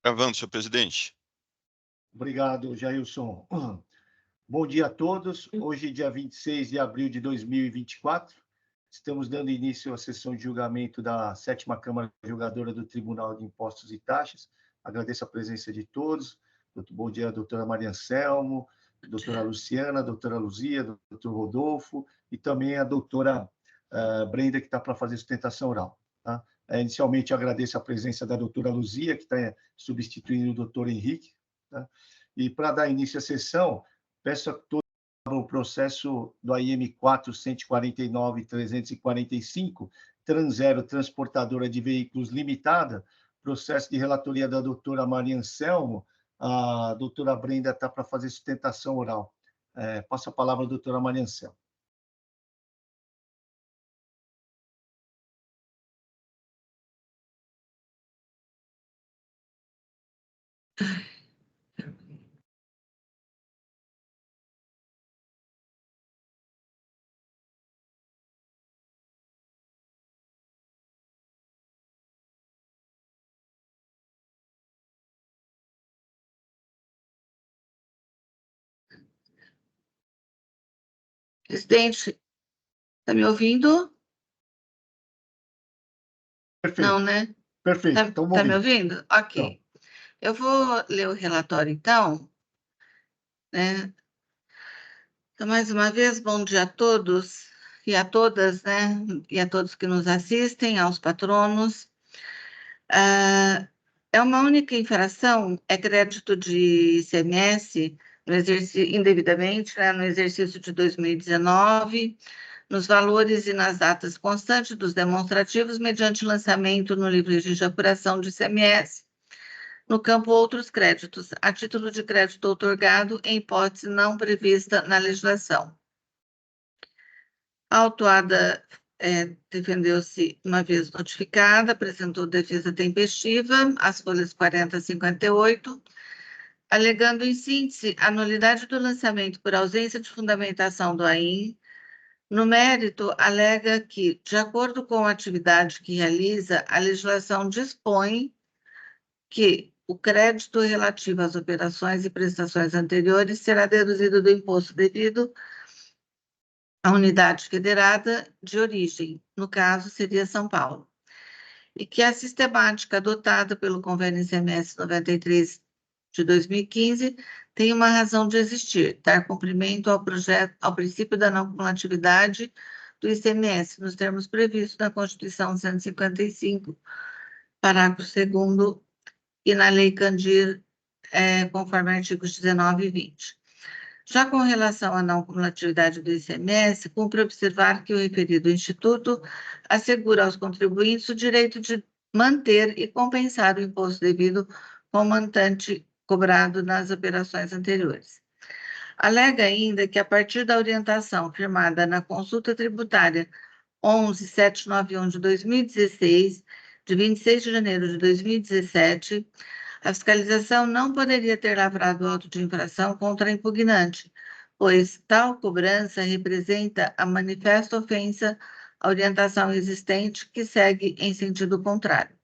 Gravando, senhor presidente. Obrigado, Jailson. Bom dia a todos. Hoje, dia 26 de abril de 2024, estamos dando início à sessão de julgamento da 7ª Câmara Julgadora do Tribunal de Impostos e Taxas. Agradeço a presença de todos. Bom dia, doutora Maria Anselmo, doutora Luciana, doutora Luzia, doutor Rodolfo e também a doutora Brenda, que está para fazer sustentação oral. Tá? Inicialmente, agradeço a presença da doutora Luzia, que está substituindo o doutor Henrique. Tá? E para dar início à sessão, peço a todos o processo do AIM 4.149.345, Tranzero Transportadora de Veículos Limitada, processo de relatoria da doutora Maria Anselmo. A doutora Brenda está para fazer sustentação oral. Passo a palavra à doutora Maria Anselmo. Presidente, está me ouvindo? Perfeito. Não, né? Perfeito. Está me ouvindo? Ok. Então. Eu vou ler o relatório, então. Né? Então, mais uma vez, bom dia a todos e a todas, né? E a todos que nos assistem, aos patronos. É uma única infração, é crédito de ICMS no indevidamente, né, no exercício de 2019, nos valores e nas datas constantes dos demonstrativos, mediante lançamento no livro de apuração de ICMS, no campo outros créditos, a título de crédito outorgado em hipótese não prevista na legislação. A autuada defendeu-se uma vez notificada, apresentou defesa tempestiva, as folhas 40 a 58, alegando, em síntese, a nulidade do lançamento por ausência de fundamentação do AIM. No mérito, alega que, de acordo com a atividade que realiza, a legislação dispõe que o crédito relativo às operações e prestações anteriores será deduzido do imposto devido à unidade federada de origem, no caso, seria São Paulo, e que a sistemática adotada pelo Convênio ICMS 93 de 2015 tem uma razão de existir, dar cumprimento ao princípio da não cumulatividade do ICMS, nos termos previstos na Constituição 155, parágrafo 2º, e na Lei Candir, conforme artigos 19 e 20. Já com relação à não cumulatividade do ICMS, cumpre observar que o referido Instituto assegura aos contribuintes o direito de manter e compensar o imposto devido com o montante cobrado nas operações anteriores. Alega ainda que, a partir da orientação firmada na consulta tributária 11791 de 2016, de 26 de janeiro de 2017, a fiscalização não poderia ter lavrado auto de infração contra a impugnante, pois tal cobrança representa a manifesta ofensa à orientação existente que segue em sentido contrário.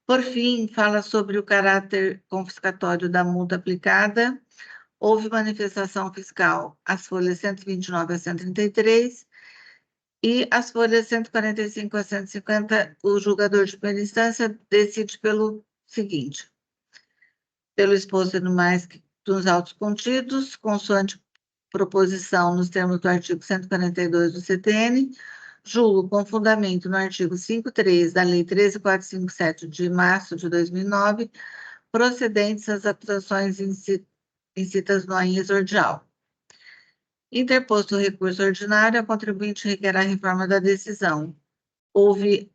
Por fim, fala sobre o caráter confiscatório da multa aplicada. Houve manifestação fiscal às folhas 129 a 133 e as folhas 145 a 150, o julgador de primeira instância decide pelo seguinte: pelo exposto no mais dos autos contidos, consoante proposição nos termos do artigo 142 do CTN, julgo com fundamento no artigo 5.3 da Lei 13.457 de março de 2009, procedentes as acusações incitas no AIM exordial. Interposto o recurso ordinário, a contribuinte requer a reforma da decisão. Houve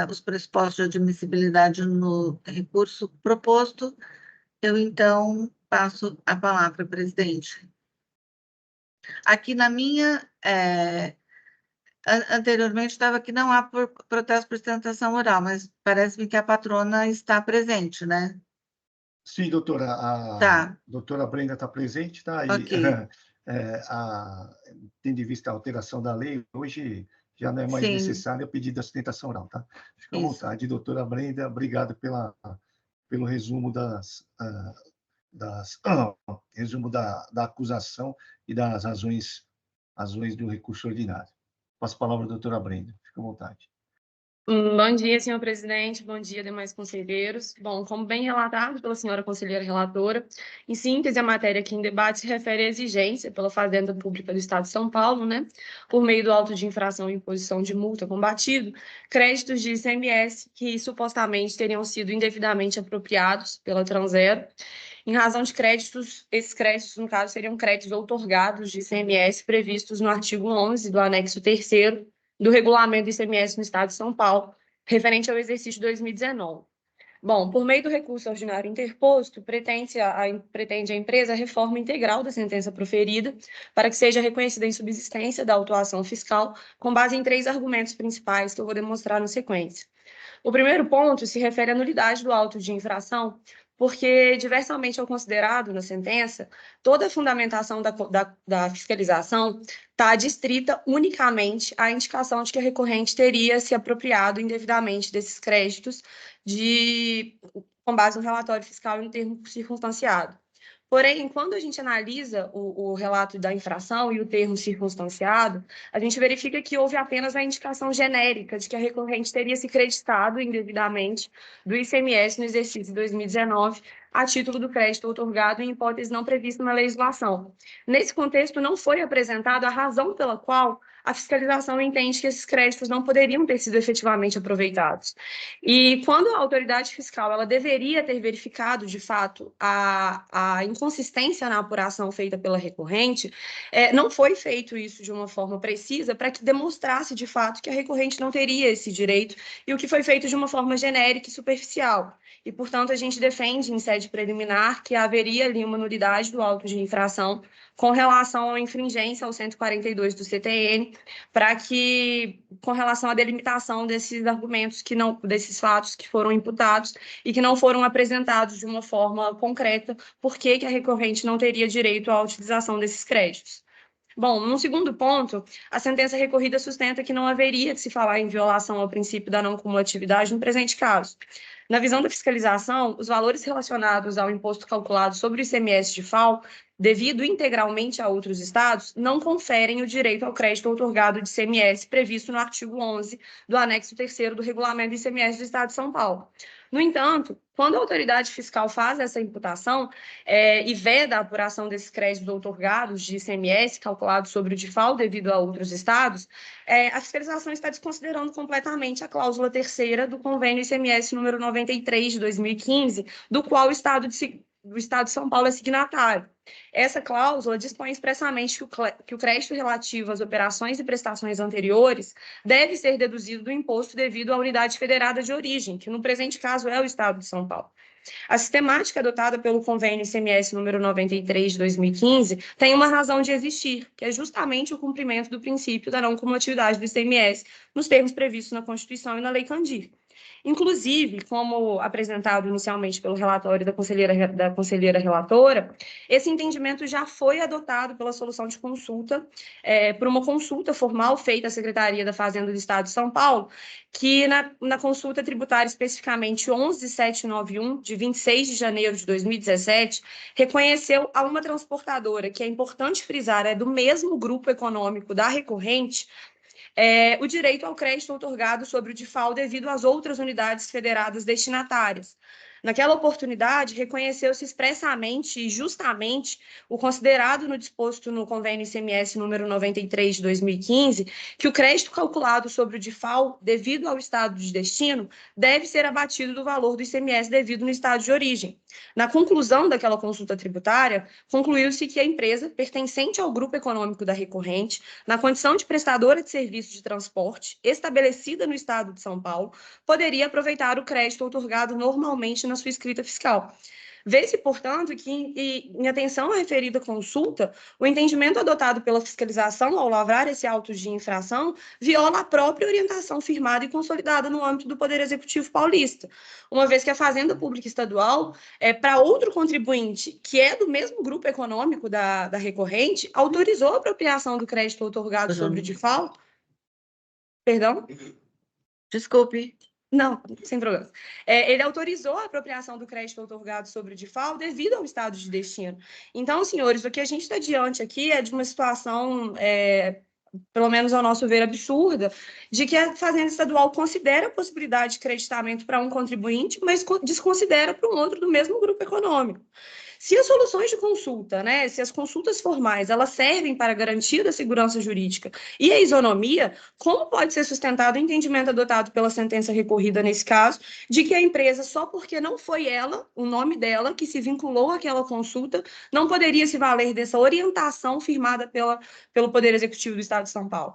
os pressupostos de admissibilidade no recurso proposto. Eu, então, passo a palavra, presidente. Aqui na minha, anteriormente estava que não há protesto por sustentação oral, mas parece-me que a patrona está presente, né? Sim, doutora. A doutora Brenda está presente, tá? E, ok. tendo em vista a alteração da lei, hoje já não é mais necessário o pedido da sustentação oral, tá? Fica à vontade, doutora Brenda. Obrigado pelo resumo resumo da acusação e das razões do recurso ordinário. Passo a palavra à doutora Brenda. Fique à vontade. Bom dia, senhor presidente. Bom dia, demais conselheiros. Bom, como bem relatado pela senhora conselheira relatora, em síntese, a matéria aqui em debate se refere à exigência pela Fazenda Pública do Estado de São Paulo, por meio do auto de infração e imposição de multa combatido, créditos de ICMS que supostamente teriam sido indevidamente apropriados pela Transero. Em razão de créditos, esses créditos, no caso, seriam créditos outorgados de ICMS previstos no artigo 11 do anexo 3º do regulamento do ICMS no Estado de São Paulo, referente ao exercício de 2019. Bom, por meio do recurso ordinário interposto, pretende a empresa a reforma integral da sentença proferida para que seja reconhecida a insubsistência da autuação fiscal com base em 3 argumentos principais que eu vou demonstrar na sequência. O primeiro ponto se refere à nulidade do auto de infração, porque, diversamente ao considerado na sentença, toda a fundamentação da fiscalização está adstrita unicamente à indicação de que a recorrente teria se apropriado indevidamente desses créditos com base no relatório fiscal e no termo circunstanciado. Porém, quando a gente analisa o relato da infração e o termo circunstanciado, a gente verifica que houve apenas a indicação genérica de que a recorrente teria se creditado indevidamente do ICMS no exercício de 2019, a título do crédito outorgado em hipótese não prevista na legislação. Nesse contexto, não foi apresentada a razão pela qual a fiscalização entende que esses créditos não poderiam ter sido efetivamente aproveitados. E quando a autoridade fiscal ela deveria ter verificado, de fato, a inconsistência na apuração feita pela recorrente, não foi feito isso de uma forma precisa para que demonstrasse, de fato, que a recorrente não teria esse direito, e o que foi feito de uma forma genérica e superficial. E, portanto, a gente defende, em sede preliminar, que haveria ali uma nulidade do auto de infração com relação à infringência ao 142 do CTN, para que, com relação à delimitação desses argumentos, desses fatos que foram imputados e que não foram apresentados de uma forma concreta, por que a recorrente não teria direito à utilização desses créditos. Bom, num segundo ponto, a sentença recorrida sustenta que não haveria de se falar em violação ao princípio da não cumulatividade no presente caso. Na visão da fiscalização, os valores relacionados ao imposto calculado sobre o ICMS de FAO, devido integralmente a outros estados, não conferem o direito ao crédito outorgado de ICMS previsto no artigo 11 do anexo 3º do regulamento do ICMS do Estado de São Paulo. No entanto, quando a autoridade fiscal faz essa imputação e veda a apuração desses créditos outorgados de ICMS calculados sobre o DIFAL devido a outros estados, a fiscalização está desconsiderando completamente a cláusula 3ª do convênio ICMS número 93 de 2015, do qual o Estado de São Paulo é signatário. Essa cláusula dispõe expressamente que o crédito relativo às operações e prestações anteriores deve ser deduzido do imposto devido à unidade federada de origem, que no presente caso é o Estado de São Paulo. A sistemática adotada pelo convênio ICMS número 93 de 2015 tem uma razão de existir, que é justamente o cumprimento do princípio da não cumulatividade do ICMS nos termos previstos na Constituição e na Lei Candir. Inclusive, como apresentado inicialmente pelo relatório da conselheira relatora, esse entendimento já foi adotado pela solução de consulta, por uma consulta formal feita à Secretaria da Fazenda do Estado de São Paulo, que na consulta tributária especificamente 11791, de 26 de janeiro de 2017, reconheceu a uma transportadora, que é importante frisar, é do mesmo grupo econômico da recorrente, o direito ao crédito outorgado sobre o DIFAL devido às outras unidades federadas destinatárias. Naquela oportunidade, reconheceu-se expressamente e justamente o considerado no disposto no convênio ICMS número 93 de 2015, que o crédito calculado sobre o DIFAL, devido ao estado de destino, deve ser abatido do valor do ICMS devido no estado de origem. Na conclusão daquela consulta tributária, concluiu-se que a empresa, pertencente ao grupo econômico da recorrente, na condição de prestadora de serviço de transporte, estabelecida no estado de São Paulo, poderia aproveitar o crédito outorgado normalmente na sua escrita fiscal. Vê-se, portanto, que, em atenção à referida consulta, o entendimento adotado pela fiscalização ao lavrar esse auto de infração viola a própria orientação firmada e consolidada no âmbito do Poder Executivo paulista, uma vez que a Fazenda Pública Estadual, para outro contribuinte, que é do mesmo grupo econômico da recorrente, autorizou a apropriação do crédito outorgado sobre o DIFAL. Perdão? Desculpe. Não, sem problema. Ele autorizou a apropriação do crédito otorgado sobre o DIFAL devido ao estado de destino. Então, senhores, o que a gente está diante aqui é de uma situação, pelo menos ao nosso ver, absurda, de que a Fazenda Estadual considera a possibilidade de creditamento para um contribuinte, mas desconsidera para um outro do mesmo grupo econômico. Se as soluções de consulta, né, se as consultas formais, elas servem para a garantia da segurança jurídica e a isonomia, como pode ser sustentado o entendimento adotado pela sentença recorrida nesse caso, de que a empresa, só porque não foi ela, o nome dela, que se vinculou àquela consulta, não poderia se valer dessa orientação firmada pelo Poder Executivo do Estado de São Paulo?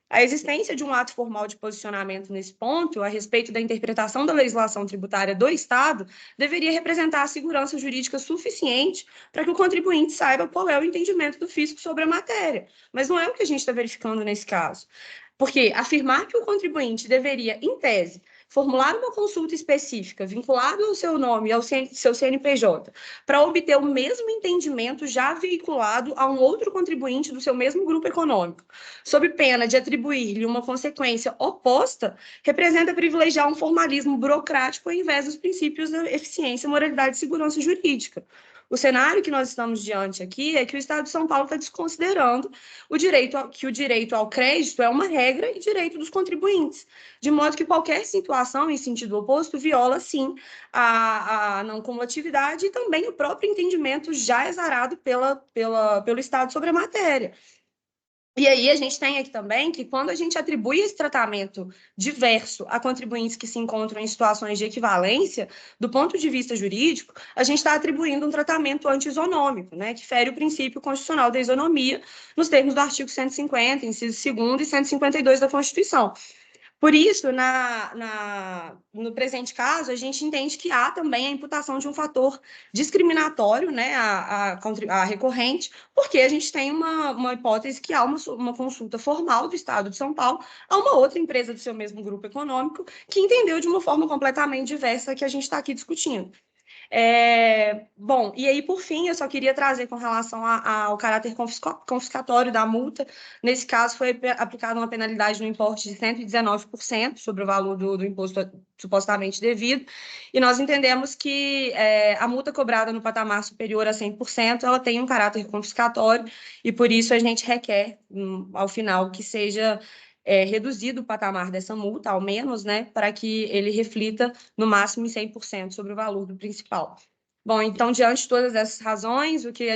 A existência de um ato formal de posicionamento nesse ponto, a respeito da interpretação da legislação tributária do Estado, deveria representar a segurança jurídica suficiente para que o contribuinte saiba qual é o entendimento do fisco sobre a matéria. Mas não é o que a gente está verificando nesse caso. Porque afirmar que o contribuinte deveria, em tese, formular uma consulta específica vinculada ao seu nome e ao seu CNPJ para obter o mesmo entendimento já veiculado a um outro contribuinte do seu mesmo grupo econômico, sob pena de atribuir-lhe uma consequência oposta, representa privilegiar um formalismo burocrático ao invés dos princípios da eficiência, moralidade e segurança jurídica. O cenário que nós estamos diante aqui é que o Estado de São Paulo está desconsiderando o direito ao crédito é uma regra e direito dos contribuintes, de modo que qualquer situação em sentido oposto viola, sim, a não cumulatividade e também o próprio entendimento já exarado pelo Estado sobre a matéria. E aí a gente tem aqui também que quando a gente atribui esse tratamento diverso a contribuintes que se encontram em situações de equivalência, do ponto de vista jurídico, a gente está atribuindo um tratamento anti-isonômico, né, que fere o princípio constitucional da isonomia nos termos do artigo 150, inciso 2º e 152 da Constituição. Por isso, no presente caso, a gente entende que há também a imputação de um fator discriminatório, né, a recorrente, porque a gente tem uma hipótese que há uma consulta formal do Estado de São Paulo a uma outra empresa do seu mesmo grupo econômico que entendeu de uma forma completamente diversa que a gente está aqui discutindo. Bom, e aí, por fim, eu só queria trazer com relação ao caráter confiscatório da multa. Nesse caso, foi aplicada uma penalidade no importe de 119% sobre o valor do imposto supostamente devido, e nós entendemos que a multa cobrada no patamar superior a 100%, ela tem um caráter confiscatório, e por isso a gente requer, ao final, que seja reduzido o patamar dessa multa, ao menos, né, para que ele reflita no máximo em 100% sobre o valor do principal. Bom, então, diante de todas essas razões, o que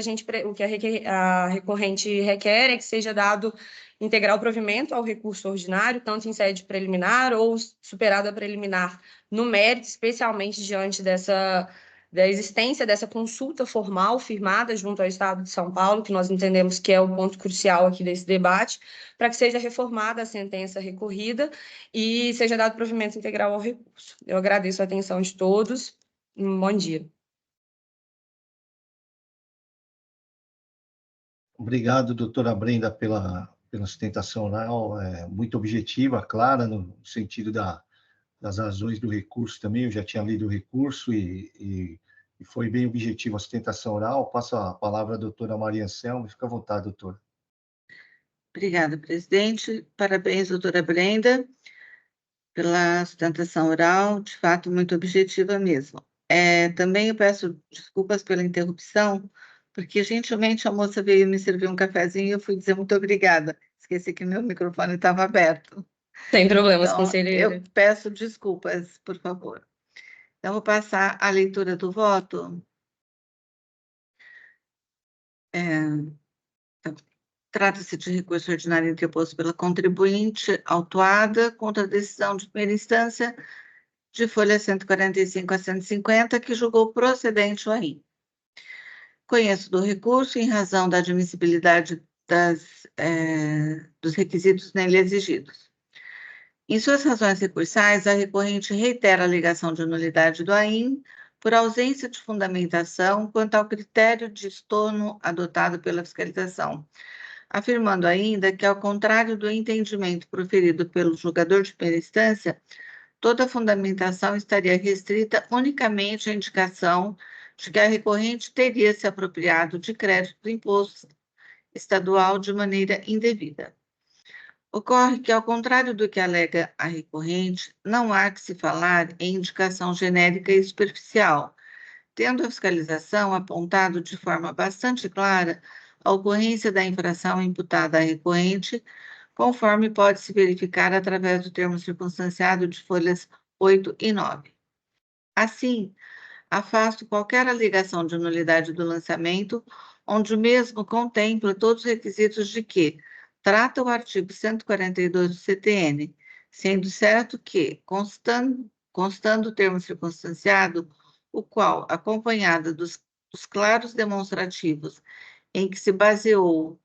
a recorrente requer é que seja dado integral provimento ao recurso ordinário, tanto em sede preliminar ou superada a preliminar no mérito, especialmente diante da existência dessa consulta formal firmada junto ao Estado de São Paulo, que nós entendemos que é o ponto crucial aqui desse debate, para que seja reformada a sentença recorrida e seja dado provimento integral ao recurso. Eu agradeço a atenção de todos. Um bom dia. Obrigado, doutora Brenda, pela sustentação oral, muito objetiva, clara, no sentido das razões do recurso também. Eu já tinha lido o recurso e foi bem objetivo a sustentação oral. Passo a palavra à doutora Maria Anselmo. Fica à vontade, doutora. Obrigada, presidente. Parabéns, doutora Brenda, pela sustentação oral, de fato, muito objetiva mesmo. Também eu peço desculpas pela interrupção, porque gentilmente a moça veio me servir um cafezinho e eu fui dizer muito obrigada. Esqueci que meu microfone estava aberto. Sem problemas, Então, conselheira. eu peço desculpas, por favor. Então, vou passar a leitura do voto. Trata-se de recurso ordinário interposto pela contribuinte autuada contra a decisão de primeira instância de folha 145 a 150, que julgou procedente o AIM. Conheço do recurso em razão da admissibilidade dos requisitos nele exigidos. Em suas razões recursais, a recorrente reitera a alegação de nulidade do AIM por ausência de fundamentação quanto ao critério de estorno adotado pela fiscalização, afirmando ainda que, ao contrário do entendimento proferido pelo julgador de primeira instância, toda a fundamentação estaria restrita unicamente à indicação de que a recorrente teria se apropriado de crédito do imposto estadual de maneira indevida. Ocorre que, ao contrário do que alega a recorrente, não há que se falar em indicação genérica e superficial, tendo a fiscalização apontado de forma bastante clara a ocorrência da infração imputada à recorrente, conforme pode-se verificar através do termo circunstanciado de folhas 8 e 9. Assim, afasto qualquer alegação de nulidade do lançamento, onde o mesmo contempla todos os requisitos de que trata o artigo 142 do CTN, sendo certo que, constando o termo circunstanciado, o qual, acompanhada dos claros demonstrativos em que se baseou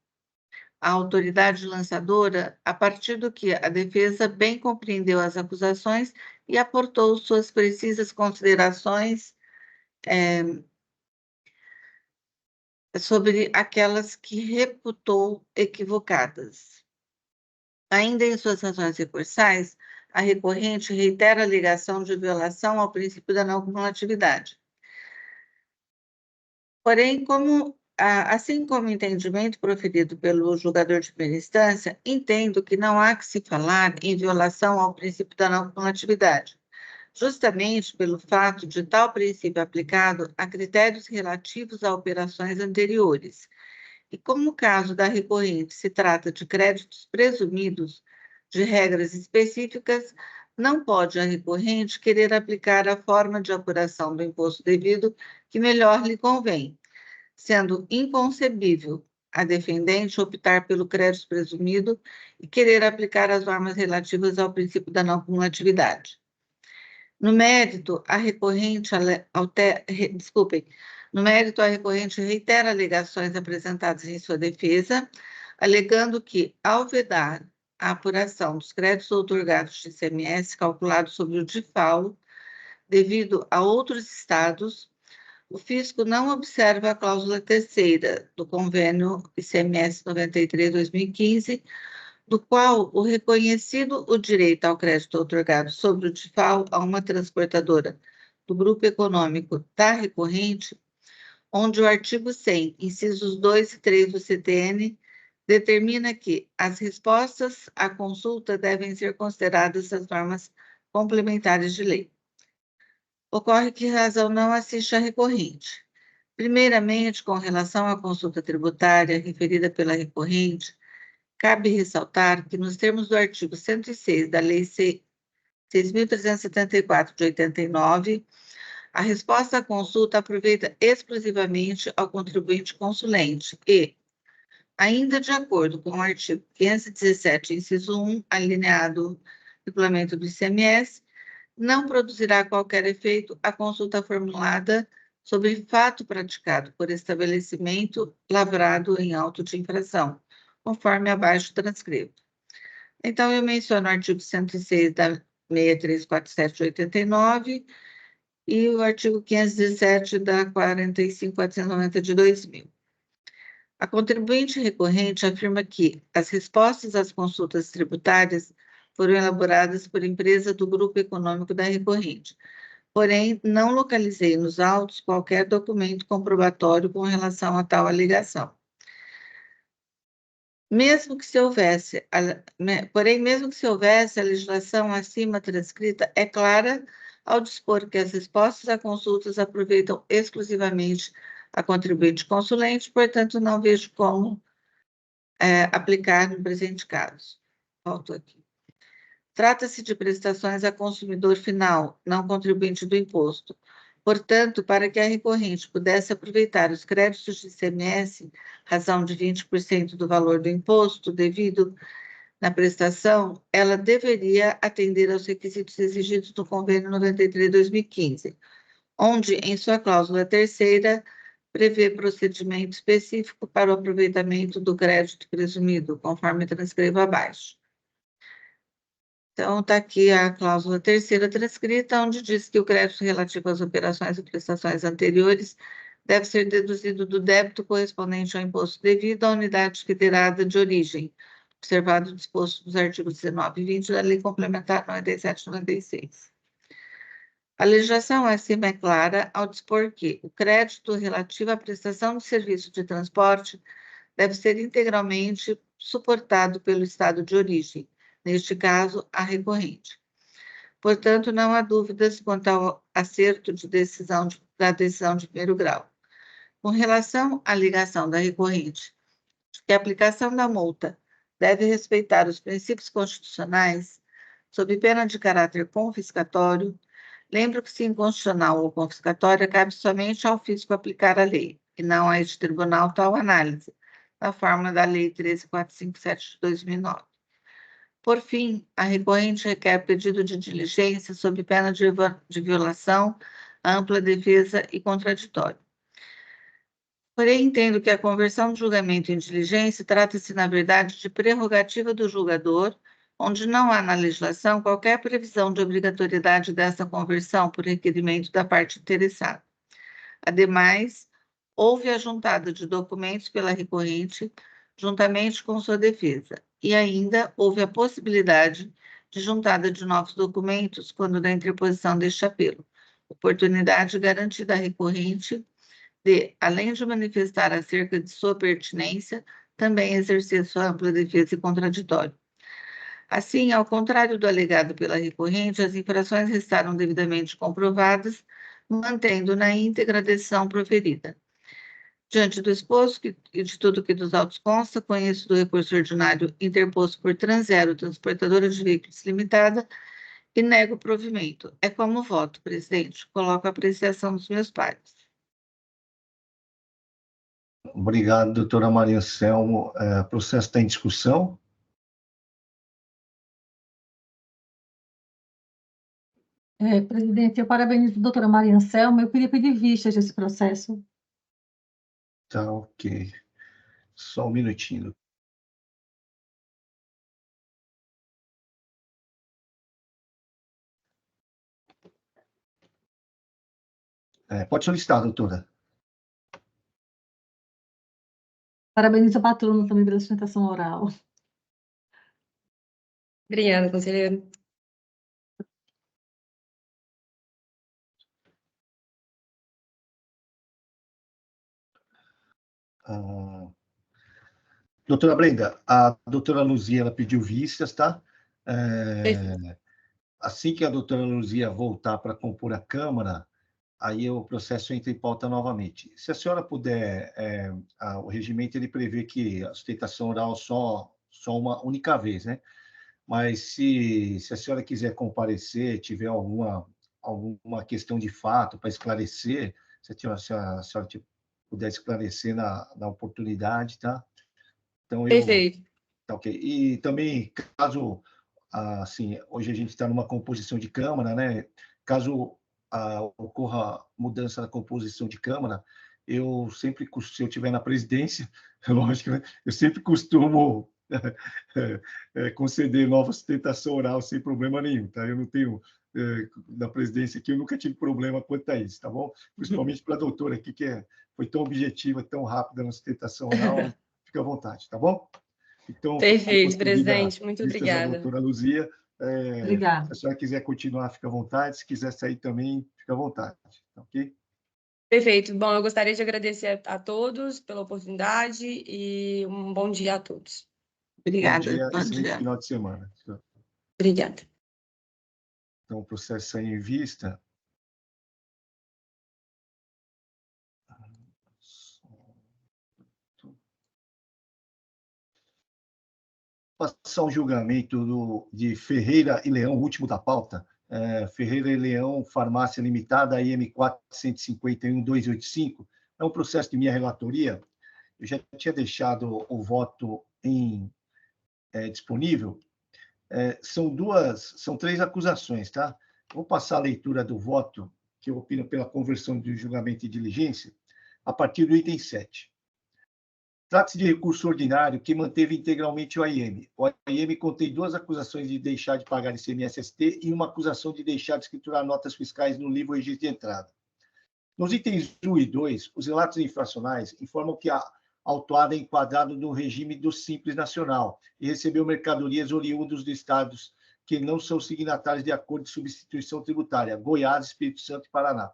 a autoridade lançadora, a partir do que a defesa bem compreendeu as acusações e aportou suas precisas considerações sobre aquelas que reputou equivocadas. Ainda em suas razões recursais, a recorrente reitera a alegação de violação ao princípio da não cumulatividade. Porém, assim como o entendimento proferido pelo julgador de primeira instância, entendo que não há que se falar em violação ao princípio da não cumulatividade, justamente pelo fato de tal princípio aplicado a critérios relativos a operações anteriores. E como no caso da recorrente se trata de créditos presumidos de regras específicas, não pode a recorrente querer aplicar a forma de apuração do imposto devido que melhor lhe convém, sendo inconcebível a defendente optar pelo crédito presumido e querer aplicar as normas relativas ao princípio da não cumulatividade. No mérito, a recorrente reitera alegações apresentadas em sua defesa, alegando que, ao vedar a apuração dos créditos outorgados de ICMS calculados sobre o DIFAL, devido a outros estados, o fisco não observa a cláusula terceira do convênio ICMS 93/2015, do qual o reconhecido o direito ao crédito outorgado sobre o DIFAL a uma transportadora do grupo econômico da recorrente, onde o artigo 100, incisos 2 e 3 do CTN, determina que as respostas à consulta devem ser consideradas as normas complementares de lei. Ocorre que razão não assiste à recorrente. Primeiramente, com relação à consulta tributária referida pela recorrente, cabe ressaltar que, nos termos do artigo 106 da Lei 6.374 de 89, a resposta à consulta aproveita exclusivamente ao contribuinte consulente e, ainda de acordo com o artigo 517, inciso 1, alineado do regulamento do ICMS, não produzirá qualquer efeito a consulta formulada sobre fato praticado por estabelecimento lavrado em auto de infração, conforme abaixo transcrevo. Então, eu menciono o artigo 106 da 6347 de 89 e o artigo 517 da 45.490 de 2000. A contribuinte recorrente afirma que as respostas às consultas tributárias foram elaboradas por empresa do grupo econômico da recorrente. Porém, não localizei nos autos qualquer documento comprobatório com relação a tal alegação. Mesmo que se houvesse, a legislação acima transcrita é clara ao dispor que as respostas a consultas aproveitam exclusivamente a contribuinte consulente, portanto, não vejo como aplicar no presente caso. Volto aqui. Trata-se de prestações a consumidor final, não contribuinte do imposto. Portanto, para que a recorrente pudesse aproveitar os créditos de ICMS, razão de 20% do valor do imposto devido na prestação, ela deveria atender aos requisitos exigidos no Convênio 93/2015, onde, em sua cláusula terceira, prevê procedimento específico para o aproveitamento do crédito presumido, conforme transcrevo abaixo. Então, está aqui a cláusula terceira transcrita, onde diz que o crédito relativo às operações e prestações anteriores deve ser deduzido do débito correspondente ao imposto devido à unidade federada de origem, observado o disposto nos artigos 19 e 20 da Lei Complementar 97/96. A legislação acima é clara ao dispor que o crédito relativo à prestação de serviço de transporte deve ser integralmente suportado pelo estado de origem, neste caso, a recorrente. Portanto, não há dúvidas quanto ao acerto da decisão de primeiro grau. Com relação à ligação da recorrente, que a aplicação da multa deve respeitar os princípios constitucionais, sob pena de caráter confiscatório, lembro que, se inconstitucional ou confiscatória, cabe somente ao fisco aplicar a lei, e não a este tribunal tal análise, na fórmula da Lei 13.457 de 2009. Por fim, a recorrente requer pedido de diligência sob pena de violação, ampla defesa e contraditório. Porém, entendo que a conversão de julgamento em diligência trata-se, na verdade, de prerrogativa do julgador, onde não há na legislação qualquer previsão de obrigatoriedade dessa conversão por requerimento da parte interessada. Ademais, houve a juntada de documentos pela recorrente, juntamente com sua defesa, e ainda houve a possibilidade de juntada de novos documentos quando da interposição deste apelo, oportunidade garantida à recorrente de, além de manifestar acerca de sua pertinência, também exercer sua ampla defesa e contraditório. Assim, ao contrário do alegado pela recorrente, as infrações restaram devidamente comprovadas, mantendo na íntegra a decisão proferida. Diante do exposto e de tudo que dos autos consta, conheço do recurso ordinário interposto por Transero, transportadora de veículos limitada, e nego o provimento. É como voto, presidente. Coloco a apreciação dos meus pares. Obrigado, doutora Maria Anselmo. O processo está em discussão. Presidente, eu parabenizo a doutora Maria Anselmo. Eu queria pedir vistas desse processo. Tá, ok. Só um minutinho. Pode solicitar, doutora. Parabenizo a patrona também pela sustentação oral. Obrigada, conselheiro. Doutora Brenda, a doutora Luzia, ela pediu vistas, tá? Assim que a doutora Luzia voltar para compor a Câmara, aí o processo entra em pauta novamente. Se a senhora puder, o regimento ele prevê que a sustentação oral só uma única vez, né? Mas se a senhora quiser comparecer, tiver alguma questão de fato para esclarecer, se a senhora puder esclarecer na oportunidade, tá? Então, Perfeito. Tá, ok. E também, caso, assim, hoje a gente está numa composição de Câmara, né? Caso ocorra mudança na composição de Câmara, eu sempre, se eu estiver na presidência, lógico, né? Eu sempre costumo conceder nova sustentação oral sem problema nenhum, tá? Eu não tenho, na presidência aqui, eu nunca tive problema quanto a isso, tá bom? Principalmente para a doutora aqui, que foi tão objetiva, tão rápida na sustentação oral, fica à vontade, tá bom? Então, Perfeito, presidente. Muito obrigada. Doutora Luzia. Obrigada. Se a senhora quiser continuar, fica à vontade. Se quiser sair também, fica à vontade. Ok? Perfeito. Bom, eu gostaria de agradecer a todos pela oportunidade e um bom dia a todos. Obrigada. Bom dia, Bom excelente dia. final de semana. Obrigada. Então, o processo aí em vista. Passar o julgamento de Ferreira e Leão, o último da pauta. Ferreira e Leão, Farmácia Limitada, IM 451-285. É um processo de minha relatoria. Eu já tinha deixado o voto disponível. São 3 acusações, tá? Vou passar a leitura do voto, que eu opino pela conversão de julgamento e diligência, a partir do item 7. Trata-se de recurso ordinário que manteve integralmente o AIM. O AIM contém 2 acusações de deixar de pagar ICMS-ST e uma acusação de deixar de escriturar notas fiscais no livro registro de entrada. Nos itens 1 e 2, os relatos infracionais informam que a autuada é enquadrada no regime do Simples Nacional e recebeu mercadorias oriundas dos estados que não são signatários de acordo de substituição tributária, Goiás, Espírito Santo e Paraná.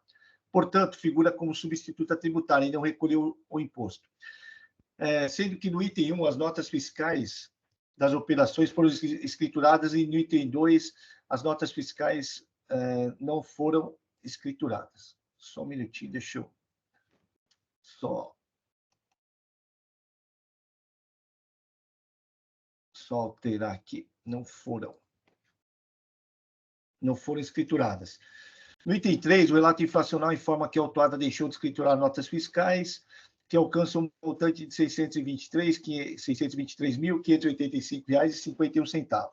Portanto, figura como substituta tributária e não recolheu o imposto. sendo que no item 1, as notas fiscais das operações foram escrituradas e no item 2, as notas fiscais não foram escrituradas. Só um minutinho, deixa eu só alterar aqui. Não foram escrituradas. No item 3, o relato inflacional informa que a autuada deixou de escriturar notas fiscais que alcançam um montante de R$ 623.585,51.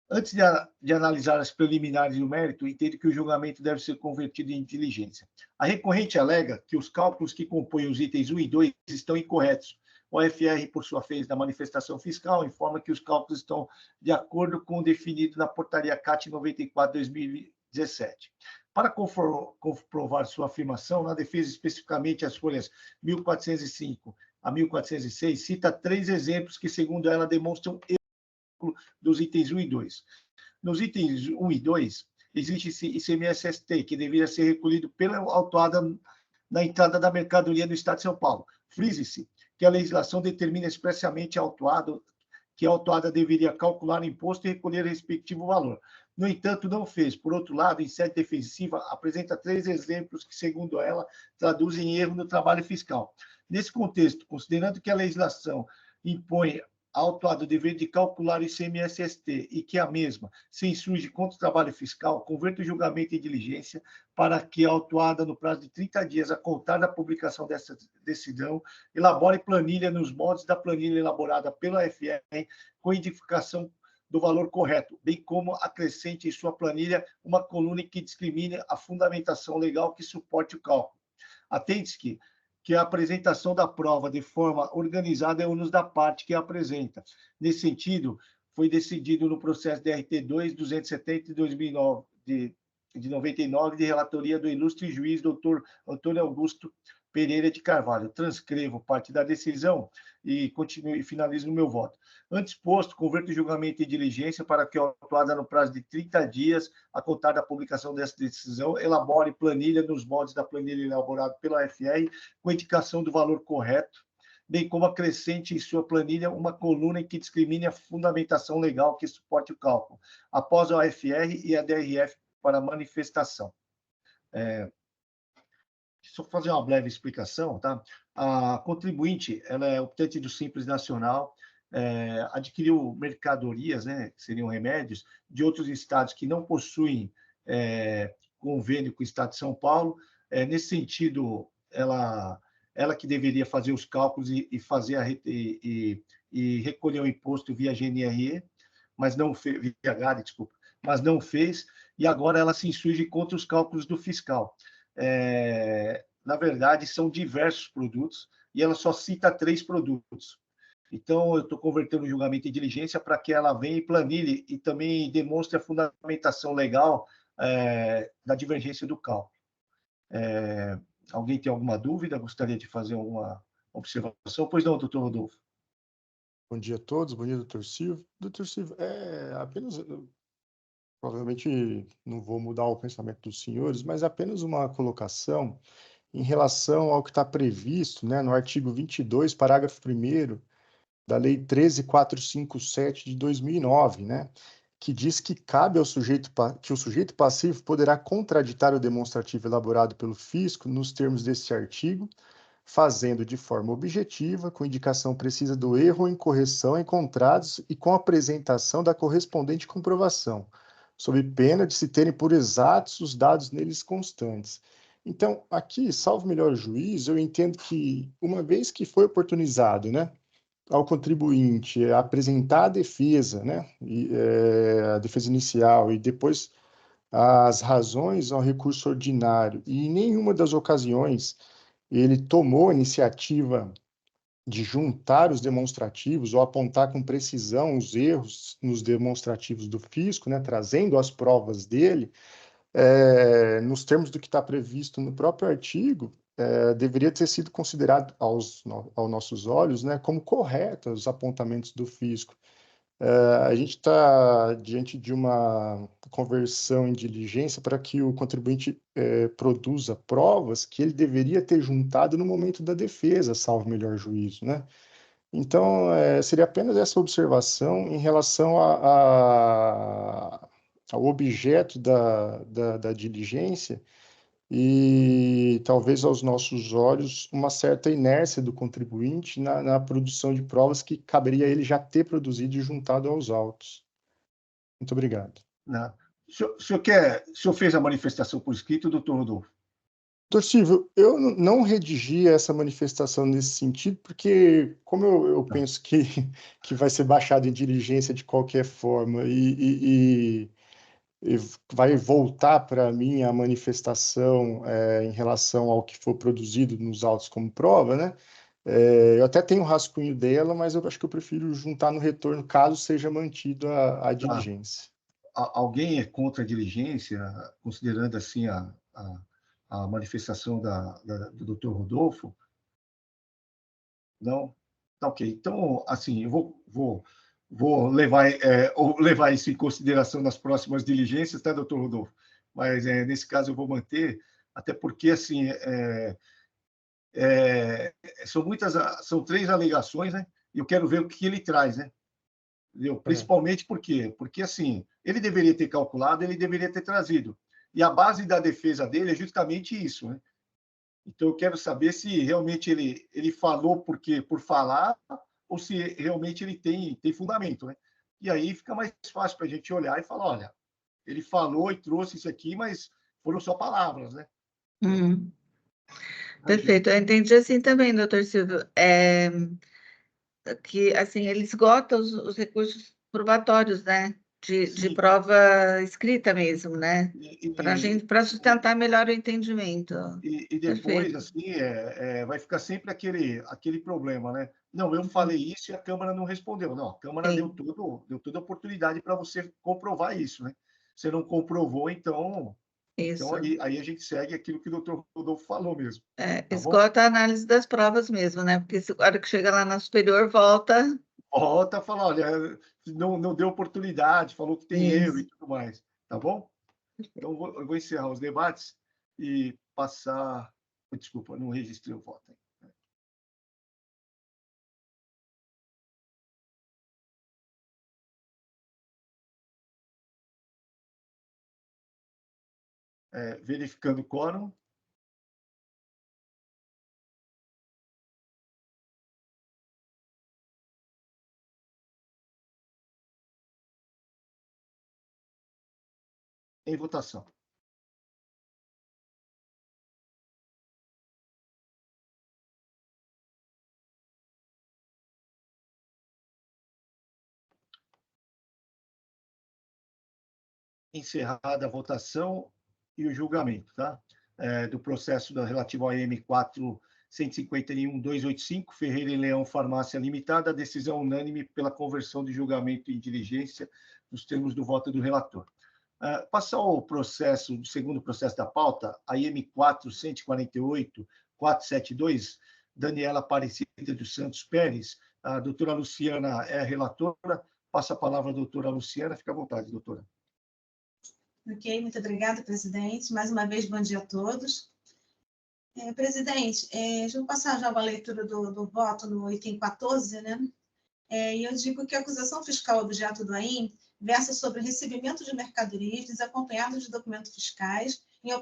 Antes de analisar as preliminares do mérito, entendo que o julgamento deve ser convertido em diligência. A recorrente alega que os cálculos que compõem os itens 1 e 2 estão incorretos. O FR, por sua vez, da manifestação fiscal, informa que os cálculos estão de acordo com o definido na portaria CAT 94/2017. Para comprovar sua afirmação, na defesa, especificamente as folhas 1405 a 1406, cita 3 exemplos que, segundo ela, demonstram dos itens 1 e 2. Nos itens 1 e 2, existe ICMS-ST, que deveria ser recolhido pela autuada na entrada da mercadoria no Estado de São Paulo. Frise-se que a legislação determina expressamente que a autuada deveria calcular o imposto e recolher o respectivo valor. No entanto, não fez. Por outro lado, em sede defensiva, apresenta 3 exemplos que, segundo ela, traduzem erro no trabalho fiscal. Nesse contexto, considerando que a legislação impõe ao autuado o dever de calcular o ICMS-ST e que a mesma se insurge contra o trabalho fiscal, converta o julgamento em diligência para que a autuada, no prazo de 30 dias a contar da publicação dessa decisão, elabore planilha nos moldes da planilha elaborada pela FR com indicação do valor correto, bem como acrescente em sua planilha uma coluna que discrimine a fundamentação legal que suporte o cálculo. Atente-se que a apresentação da prova de forma organizada é ônus da parte que a apresenta. Nesse sentido, foi decidido no processo DRT 270 de 2009, de 99, de relatoria do ilustre juiz doutor Antônio Augusto Pereira de Carvalho. Transcrevo parte da decisão e finalizo no meu voto. Antes posto, converto o julgamento em diligência para que a autuada, no prazo de 30 dias, a contar da publicação dessa decisão, elabore planilha nos moldes da planilha elaborada pela FR, com indicação do valor correto, bem como acrescente em sua planilha uma coluna em que discrimine a fundamentação legal que suporte o cálculo, após a OFR e a DRF para manifestação. Só fazer uma breve explicação, tá? A contribuinte, ela é optante do Simples Nacional, adquiriu mercadorias, né, que seriam remédios, de outros estados que não possuem convênio com o Estado de São Paulo. Nesse sentido, ela que deveria fazer os cálculos e fazer e recolher o imposto via GNRE, mas não fez, via GAD, desculpa, mas não fez, e agora ela se insurge contra os cálculos do fiscal. Na verdade, são diversos produtos, e ela só cita 3 produtos. Então, eu estou convertendo o julgamento em diligência para que ela venha e planilhe e também demonstre a fundamentação legal da divergência do cálculo. Alguém tem alguma dúvida? Gostaria de fazer alguma observação? Pois não, doutor Rodolfo. Bom dia a todos, bom dia, doutor Silvio. Doutor Silvio, apenas, provavelmente não vou mudar o pensamento dos senhores, mas apenas uma colocação em relação ao que está previsto, né, no artigo 22, parágrafo 1º, da Lei 13.457 de 2009, né, que diz que cabe ao sujeito, que o sujeito passivo poderá contraditar o demonstrativo elaborado pelo fisco nos termos deste artigo, fazendo de forma objetiva, com indicação precisa do erro ou incorreção encontrados e com apresentação da correspondente comprovação, sob pena de se terem por exatos os dados neles constantes. Então, aqui, salvo melhor juízo, eu entendo que, uma vez que foi oportunizado, né, ao contribuinte apresentar a defesa, né, a defesa inicial e depois as razões ao recurso ordinário, e em nenhuma das ocasiões ele tomou a iniciativa de juntar os demonstrativos ou apontar com precisão os erros nos demonstrativos do fisco, né, trazendo as provas dele, nos termos do que está previsto no próprio artigo, deveria ter sido considerado aos nossos olhos, né, como correto os apontamentos do fisco. A gente está diante de uma conversão em diligência para que o contribuinte produza provas que ele deveria ter juntado no momento da defesa, salvo melhor juízo, né? Então, seria apenas essa observação em relação ao objeto da diligência e talvez aos nossos olhos uma certa inércia do contribuinte na produção de provas que caberia a ele já ter produzido e juntado aos autos. Muito obrigado. Né? O senhor fez a manifestação por escrito, doutor Rodolfo? Doutor Silvio, eu não redigi essa manifestação nesse sentido, porque como eu penso que vai ser baixado em diligência de qualquer forma e vai voltar para mim a manifestação em relação ao que for produzido nos autos como prova, né? Eu até tenho um rascunho dela, mas eu acho que eu prefiro juntar no retorno, caso seja mantido a diligência. Alguém é contra a diligência, considerando assim a manifestação do doutor Rodolfo? Não? Tá ok. Então, assim, eu vou levar isso em consideração nas próximas diligências, tá, doutor Rodolfo? Mas, nesse caso, eu vou manter, até porque, assim, são 3 alegações, né? E eu quero ver o que ele traz, né? Entendeu? Principalmente por quê? Porque, assim, ele deveria ter calculado, ele deveria ter trazido. E a base da defesa dele é justamente isso, né? Então, eu quero saber se realmente ele falou por falar ou se realmente ele tem fundamento, né? E aí fica mais fácil para a gente olhar e falar, olha, ele falou e trouxe isso aqui, mas foram só palavras, né? Perfeito, eu entendi assim também, doutor Silvio, que assim, ele esgota os recursos probatórios, né? De prova escrita mesmo, né? Para sustentar melhor o entendimento. E depois, Perfeito. assim, vai ficar sempre aquele problema, né? Não, eu falei isso e a Câmara não respondeu. Não, a Câmara deu toda a oportunidade para você comprovar isso, né? Você não comprovou, então Isso. aí a gente segue aquilo que o doutor Rodolfo falou mesmo. Tá bom? Esgota a análise das provas mesmo, né? Porque se a hora que chega lá na superior, volta. Volta a falar, olha, não deu oportunidade, falou que tem erro e tudo mais. Tá bom? Então, eu vou encerrar os debates e passar. Desculpa, não registrei o voto. Verificando o quórum. Em votação. Encerrada a votação e o julgamento, tá? Do processo relativo ao AM 4.151.285, Ferreira e Leão Farmácia Limitada, a decisão unânime pela conversão de julgamento em diligência nos termos do voto do relator. Passar ao processo, o segundo processo da pauta, a IM 4.148.472, Daniela Aparecida dos Santos Pérez, a doutora Luciana é a relatora, passa a palavra à doutora Luciana, fica à vontade, doutora. Ok, muito obrigada, presidente. Mais uma vez, bom dia a todos. Presidente, deixa eu passar já a leitura do voto no item 14, né? E eu digo que a acusação fiscal objeto do AIM versa sobre o recebimento de mercadorias desacompanhadas de documentos fiscais, em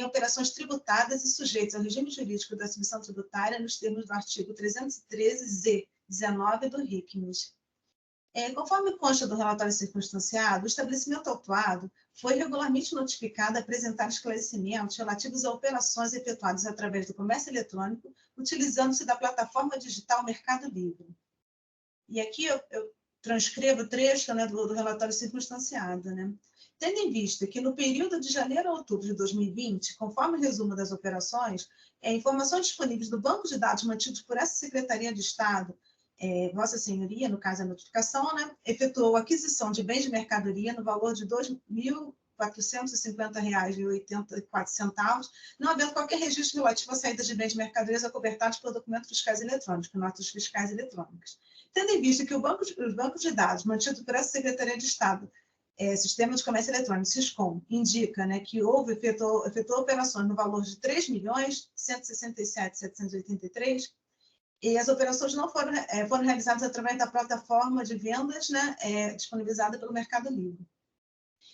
operações tributadas e sujeitas ao regime jurídico da submissão tributária nos termos do artigo 313-Z19 do RICMES. Conforme consta do relatório circunstanciado, o estabelecimento autuado foi regularmente notificado a apresentar esclarecimentos relativos a operações efetuadas através do comércio eletrônico, utilizando-se da plataforma digital Mercado Livre. E aqui eu transcrevo o trecho, né, do relatório circunstanciado, né? Tendo em vista que no período de janeiro a outubro de 2020, conforme o resumo das operações, informações disponíveis do banco de dados mantidos por essa Secretaria de Estado, Vossa Senhoria, no caso a notificação, né, efetuou a aquisição de bens de mercadoria no valor de R$ 2.450,84, não havendo qualquer registro relativo à saída de bens de mercadorias acobertados por documentos fiscais eletrônicos, notas fiscais eletrônicas. Tendo em vista que os bancos de dados mantidos por essa Secretaria de Estado, Sistema de Comércio Eletrônico, SISCOM, indica, né, que efetuou operações no valor de 3.167.783, e as operações não foram realizadas através da plataforma de vendas, né, disponibilizada pelo Mercado Livre.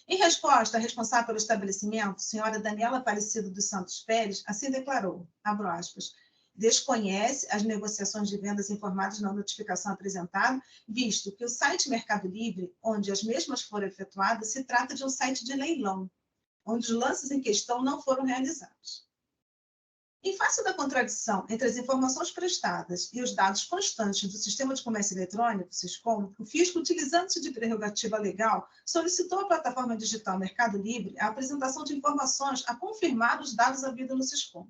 Em resposta, a responsável pelo estabelecimento, senhora Daniela Aparecida dos Santos Pérez, assim declarou, abro aspas, desconhece as negociações de vendas informadas na notificação apresentada, visto que o site Mercado Livre, onde as mesmas foram efetuadas, se trata de um site de leilão, onde os lances em questão não foram realizados. Em face da contradição entre as informações prestadas e os dados constantes do Sistema de Comércio Eletrônico, SISCOM, o fisco, utilizando-se de prerrogativa legal, solicitou à plataforma digital Mercado Livre a apresentação de informações a confirmar os dados havidos no SISCOM.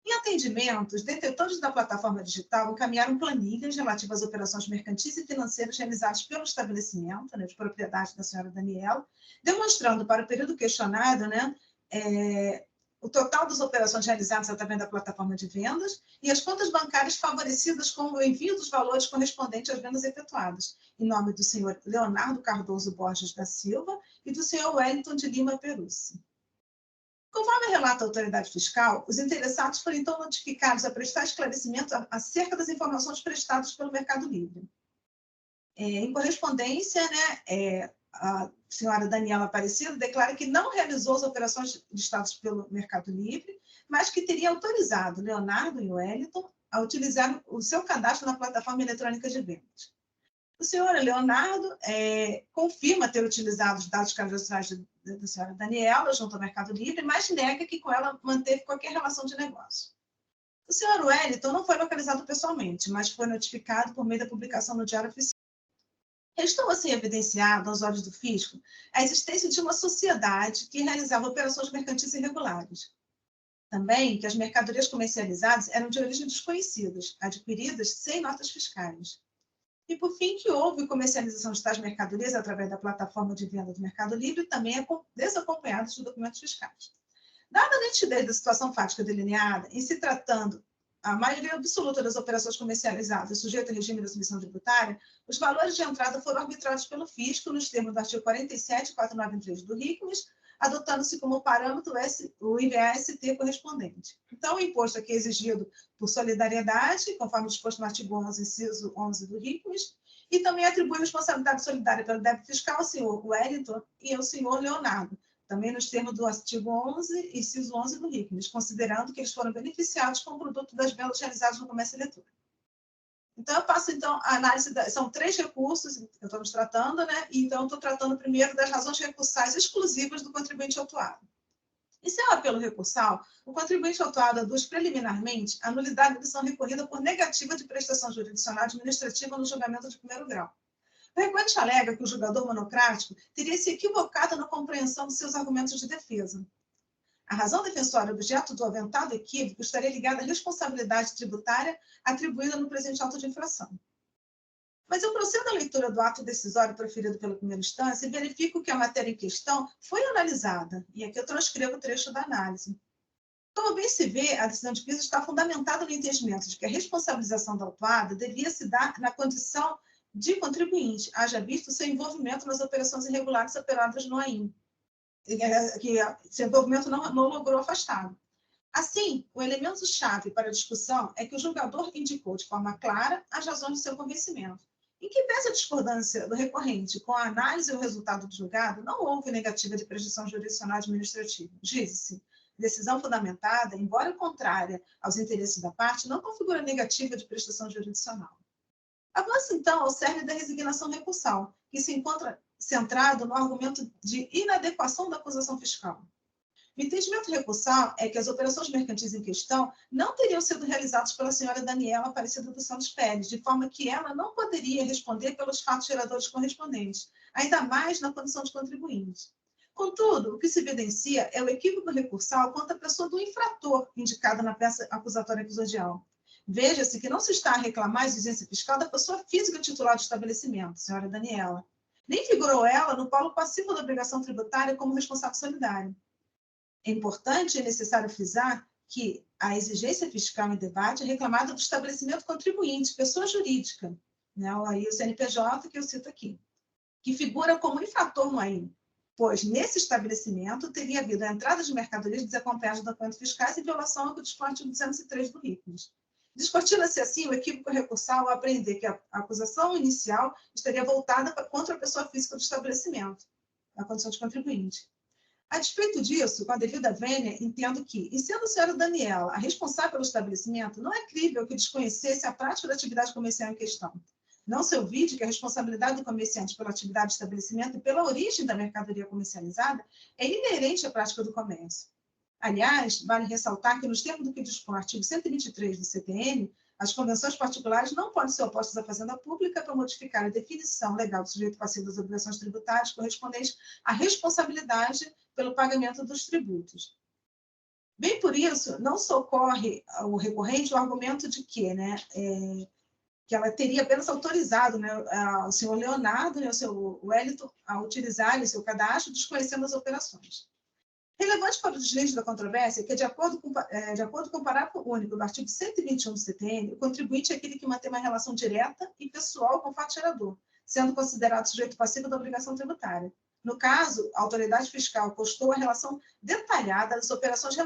Em atendimento, os detentores da plataforma digital encaminharam planilhas relativas às operações mercantis e financeiras realizadas pelo estabelecimento, né, de propriedade da senhora Daniela, demonstrando para o período questionado, né, o total das operações realizadas através da plataforma de vendas e as contas bancárias favorecidas com o envio dos valores correspondentes às vendas efetuadas, em nome do senhor Leonardo Cardoso Borges da Silva e do senhor Wellington de Lima Perucci. Conforme relata a autoridade fiscal, os interessados foram então notificados a prestar esclarecimento acerca das informações prestadas pelo Mercado Livre. Em correspondência, né, a senhora Daniela Aparecida declara que não realizou as operações listadas pelo Mercado Livre, mas que teria autorizado Leonardo e Wellington a utilizar o seu cadastro na plataforma eletrônica de vendas. O senhor Leonardo confirma ter utilizado os dados cadastrais da senhora Daniela junto ao Mercado Livre, mas nega que com ela manteve qualquer relação de negócio. O senhor Wellington não foi localizado pessoalmente, mas foi notificado por meio da publicação no Diário Oficial. Restou assim evidenciado, aos olhos do fisco, a existência de uma sociedade que realizava operações mercantis irregulares. Também que as mercadorias comercializadas eram de origem desconhecidas, adquiridas sem notas fiscais. E, por fim, que houve comercialização de tais mercadorias através da plataforma de venda do Mercado Livre, também desacompanhadas de documentos fiscais. Dada a nitidez da situação fática delineada, em se tratando a maioria absoluta das operações comercializadas sujeita ao regime da submissão tributária, os valores de entrada foram arbitrados pelo fisco nos termos do artigo 47 e 493 do RICMES, adotando-se como parâmetro o IVA-ST correspondente. Então, o imposto aqui é exigido por solidariedade, conforme disposto no artigo 11, inciso 11 do RICMES, e também atribui responsabilidade solidária pelo débito fiscal ao senhor Wellington e ao senhor Leonardo, também nos termos do artigo 11, inciso 11 do RICMES, considerando que eles foram beneficiados com o produto das vendas realizadas no comércio eletrônico. Então, eu passo, então, a análise, são 3 recursos que estamos tratando, né? Então, eu estou tratando primeiro das razões recursais exclusivas do contribuinte autuado. Em seu apelo recursal, o contribuinte autuado aduz preliminarmente a nulidade da decisão recorrida por negativa de prestação jurisdicional administrativa no julgamento de primeiro grau. O requerente alega que o julgador monocrático teria se equivocado na compreensão de seus argumentos de defesa. A razão defensória objeto do aventado equívoco estaria ligada à responsabilidade tributária atribuída no presente auto de infração. Mas eu procedo à leitura do ato decisório proferido pela primeira instância e verifico que a matéria em questão foi analisada, e aqui eu transcrevo o trecho da análise. Como bem se vê, a decisão de piso está fundamentada no entendimento de que a responsabilização da autuada devia se dar na condição de contribuinte, haja visto seu envolvimento nas operações irregulares operadas no AIM, que seu envolvimento não logrou afastá-lo. Assim, o elemento-chave para a discussão é que o julgador indicou de forma clara as razões do seu convencimento. Em que pese a discordância do recorrente com a análise e o resultado do julgado, não houve negativa de prestação jurisdicional administrativa. Diz-se, decisão fundamentada, embora contrária aos interesses da parte, não configura negativa de prestação jurisdicional. Avança, então, ao cerne da resignação recursal, que se encontra centrado no argumento de inadequação da acusação fiscal. O entendimento recursal é que as operações mercantis em questão não teriam sido realizadas pela senhora Daniela Aparecida dos Santos Pérez, de forma que ela não poderia responder pelos fatos geradores correspondentes, ainda mais na condição de contribuinte. Contudo, o que se evidencia é o equívoco recursal quanto à pessoa do infrator indicada na peça acusatória episodial. Veja-se que não se está a reclamar a exigência fiscal da pessoa física titular do estabelecimento, senhora Daniela. Nem figurou ela no polo passivo da obrigação tributária como responsável solidário. É importante e necessário frisar que a exigência fiscal em debate é reclamada do estabelecimento contribuinte, pessoa jurídica, né? Aí o CNPJ, que eu cito aqui, que figura como infrator no AIM, pois nesse estabelecimento teria havido a entrada de mercadorias desacompanhadas de documentos fiscais em violação ao que dispõe o artigo 203 do RICOMES. Descortina-se assim o equívoco recursal ao apreender que a acusação inicial estaria voltada contra a pessoa física do estabelecimento, na condição de contribuinte. A despeito disso, com a devida vênia, entendo que, e sendo a senhora Daniela a responsável pelo estabelecimento, não é crível que desconhecesse a prática da atividade comercial em questão. Não se ouvide que a responsabilidade do comerciante pela atividade do estabelecimento e pela origem da mercadoria comercializada é inerente à prática do comércio. Aliás, vale ressaltar que, nos termos do que dispõe o artigo 123 do CTN, as convenções particulares não podem ser opostas à Fazenda Pública para modificar a definição legal do sujeito passivo das obrigações tributárias correspondentes à responsabilidade pelo pagamento dos tributos. Bem por isso, não socorre ao recorrente o argumento de que, né, que ela teria apenas autorizado, né, o senhor Leonardo e o seu Wellington a utilizarem o seu cadastro, desconhecendo as operações. Relevante para o deslinde da controvérsia é que, de acordo com o parágrafo único do artigo 121 do CTN, o contribuinte é aquele que mantém uma relação direta e pessoal com o fato gerador, sendo considerado sujeito passivo da obrigação tributária. No caso, a autoridade fiscal postou a relação detalhada das operações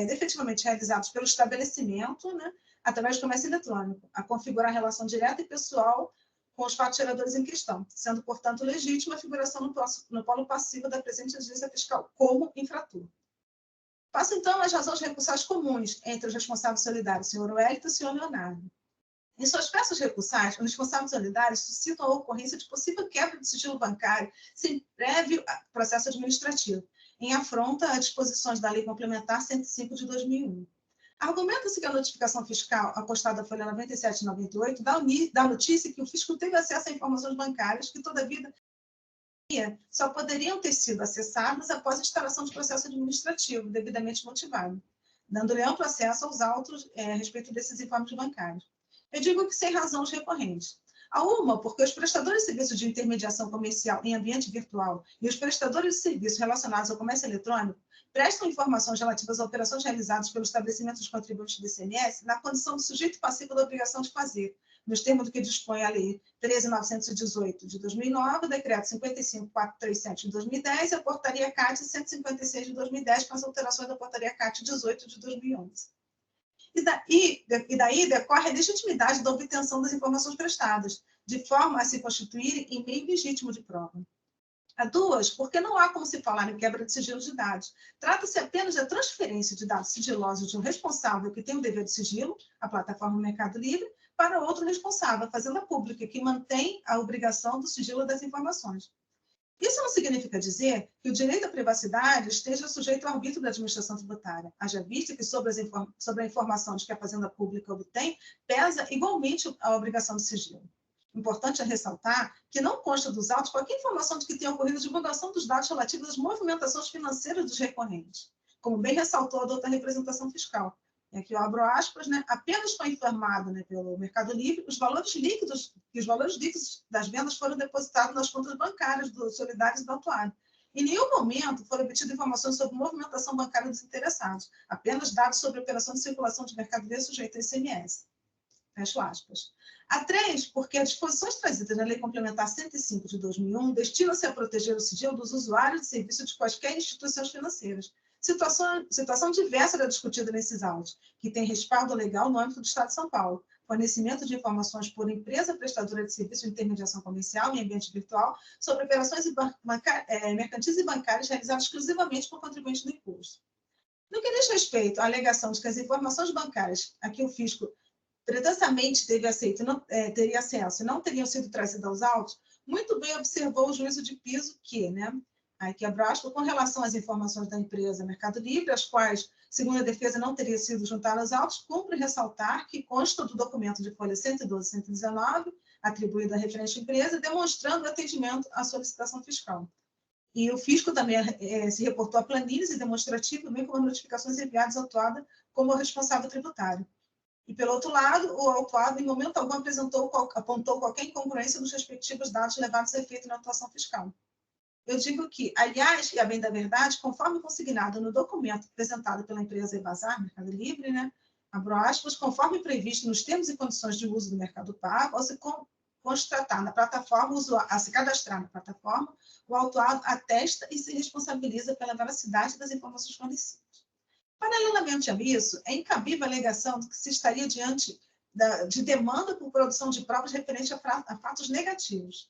efetivamente realizadas pelo estabelecimento, né, através do comércio eletrônico, a configurar a relação direta e pessoal com os fatos geradores em questão, sendo, portanto, legítima a figuração no polo passivo da presente agência fiscal como infrator. Passo, então, às razões recursais comuns entre os responsáveis solidários, senhor Wellington e senhor Leonardo. Em suas peças recursais, os responsáveis solidários suscitam a ocorrência de possível quebra de sigilo bancário sem prévio processo administrativo, em afronta a disposições da Lei Complementar 105 de 2001. Argumenta-se que a notificação fiscal apostada à folha 97 e 98 dá notícia que o fisco teve acesso a informações bancárias que, todavia, só poderiam ter sido acessadas após a instalação de processo administrativo devidamente motivado, dando-lhe amplo acesso aos autos a respeito desses informes bancários. Eu digo que sem razão os recorrentes. A uma, porque os prestadores de serviços de intermediação comercial em ambiente virtual e os prestadores de serviços relacionados ao comércio eletrônico prestam informações relativas a operações realizadas pelo estabelecimento dos contribuintes do ICMS na condição de sujeito passivo da obrigação de fazer, nos termos do que dispõe a Lei 13.918 de 2009, o Decreto 55.437 de 2010 e a Portaria CAT 156 de 2010, com as alterações da Portaria CAT 18 de 2011. E daí decorre a legitimidade da obtenção das informações prestadas, de forma a se constituírem em meio legítimo de prova. A duas, porque não há como se falar em quebra de sigilo de dados. Trata-se apenas da transferência de dados sigilosos de um responsável que tem o dever de sigilo, a plataforma Mercado Livre, para outro responsável, a Fazenda Pública, que mantém a obrigação do sigilo das informações. Isso não significa dizer que o direito à privacidade esteja sujeito ao arbítrio da administração tributária, haja vista que sobre a informação de que a Fazenda Pública obtém, pesa igualmente a obrigação de sigilo. Importante é ressaltar que não consta dos autos qualquer informação de que tenha ocorrido divulgação dos dados relativos às movimentações financeiras dos recorrentes, como bem ressaltou a douta representação fiscal. E aqui eu abro aspas, né? Apenas foi informado, né, pelo Mercado Livre os valores líquidos das vendas foram depositados nas contas bancárias dos solidários e do autuário. Em nenhum momento foram obtidas informações sobre movimentação bancária dos interessados, apenas dados sobre operação de circulação de mercadoria sujeita a ICMS. Fecho aspas. A 3, porque as disposições trazidas na Lei Complementar 105 de 2001 destinam-se a proteger o sigilo dos usuários de serviço de quaisquer instituições financeiras. Situação diversa era discutida nesses autos, que tem respaldo legal no âmbito do Estado de São Paulo. Fornecimento de informações por empresa prestadora de serviço de intermediação comercial em ambiente virtual sobre operações mercantis e bancárias realizadas exclusivamente por contribuintes do imposto. No que diz respeito à alegação de que as informações bancárias a que o fisco pretensamente teria acesso e não teriam sido trazidas aos autos, muito bem observou o juízo de piso que, né, aqui abro aspas, com relação às informações da empresa Mercado Livre, as quais, segundo a defesa, não teriam sido juntadas aos autos, cumpre ressaltar que consta do documento de folha 112 e 119, atribuído à referente empresa, demonstrando o atendimento à solicitação fiscal. E o fisco também se reportou a planilhas e demonstrativo, bem como notificações enviadas ao autuado como responsável tributário. E, pelo outro lado, o autuado, em momento algum, apontou qualquer incongruência nos respectivos dados levados a efeito na atuação fiscal. Eu digo que, aliás, e a bem da verdade, conforme consignado no documento apresentado pela empresa Ebazar, Mercado Livre, né, abro aspas, conforme previsto nos termos e condições de uso do Mercado Pago, ao se constatar na plataforma, a se cadastrar na plataforma, o autuado atesta e se responsabiliza pela veracidade das informações fornecidas. Paralelamente a isso, é incabível a alegação de que se estaria diante de demanda por produção de provas referente a fatos negativos.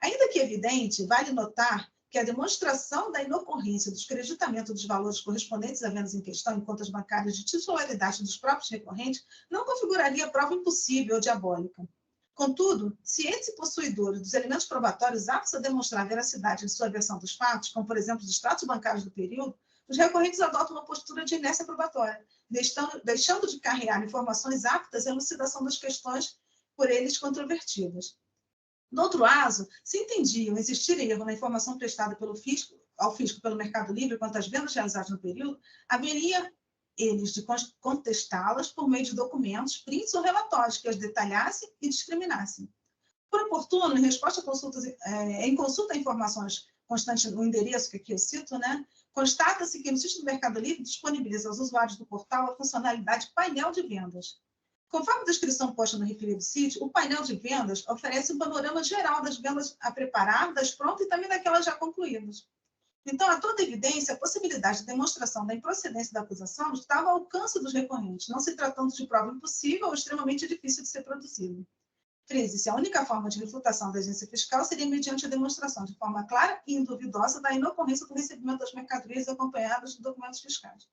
Ainda que evidente, vale notar que a demonstração da inocorrência do descreditamento dos valores correspondentes a vendas em questão em contas bancárias de titularidade dos próprios recorrentes não configuraria prova impossível ou diabólica. Contudo, cientes e possuidores dos elementos probatórios aptos a demonstrar a veracidade de sua versão dos fatos, como, por exemplo, os extratos bancários do período, os recorrentes adotam uma postura de inércia probatória, deixando de carregar informações aptas à elucidação das questões por eles controvertidas. No outro caso, se entendiam existir erro na informação prestada ao fisco pelo Mercado Livre quanto às vendas realizadas no período, haveria eles de contestá-las por meio de documentos, prints ou relatórios que as detalhassem e discriminassem. Por oportuno, em resposta a consultas, em consulta a informações constantes no endereço que aqui eu cito, constata-se que no sítio do Mercado Livre disponibiliza aos usuários do portal a funcionalidade painel de vendas. Conforme a descrição posta no referido sítio, o painel de vendas oferece um panorama geral das vendas a preparar, das prontas e também daquelas já concluídas. Então, a toda evidência, a possibilidade de demonstração da improcedência da acusação estava ao alcance dos recorrentes, não se tratando de prova impossível ou extremamente difícil de ser produzida. Frise-se, a única forma de refutação da agência fiscal seria mediante a demonstração de forma clara e induvidosa da inocorrência do recebimento das mercadorias acompanhadas de documentos fiscais.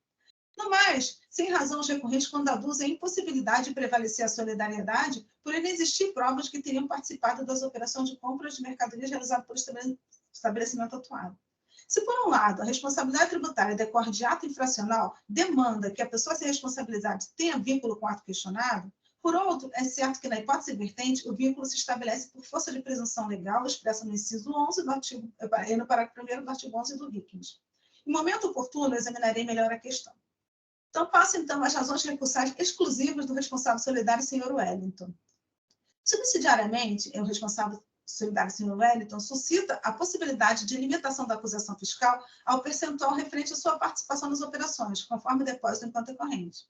No mais, sem razão, os recorrentes quando aduzem a impossibilidade de prevalecer a solidariedade por não existir provas que teriam participado das operações de compras de mercadorias realizadas pelo estabelecimento atuado. Se, por um lado, a responsabilidade tributária decorre de ato infracional, demanda que a pessoa a ser responsabilizada tenha vínculo com o ato questionado, por outro, é certo que, na hipótese vertente, o vínculo se estabelece por força de presunção legal expressa no inciso 11 do artigo, no parágrafo 1º do artigo 11 do RICMES. Em momento oportuno, eu examinarei melhor a questão. Então, passo, então, às razões recursais exclusivas do responsável solidário, senhor Wellington. Subsidiariamente, o responsável solidário, senhor Wellington, suscita a possibilidade de limitação da acusação fiscal ao percentual referente à sua participação nas operações, conforme o depósito em conta corrente.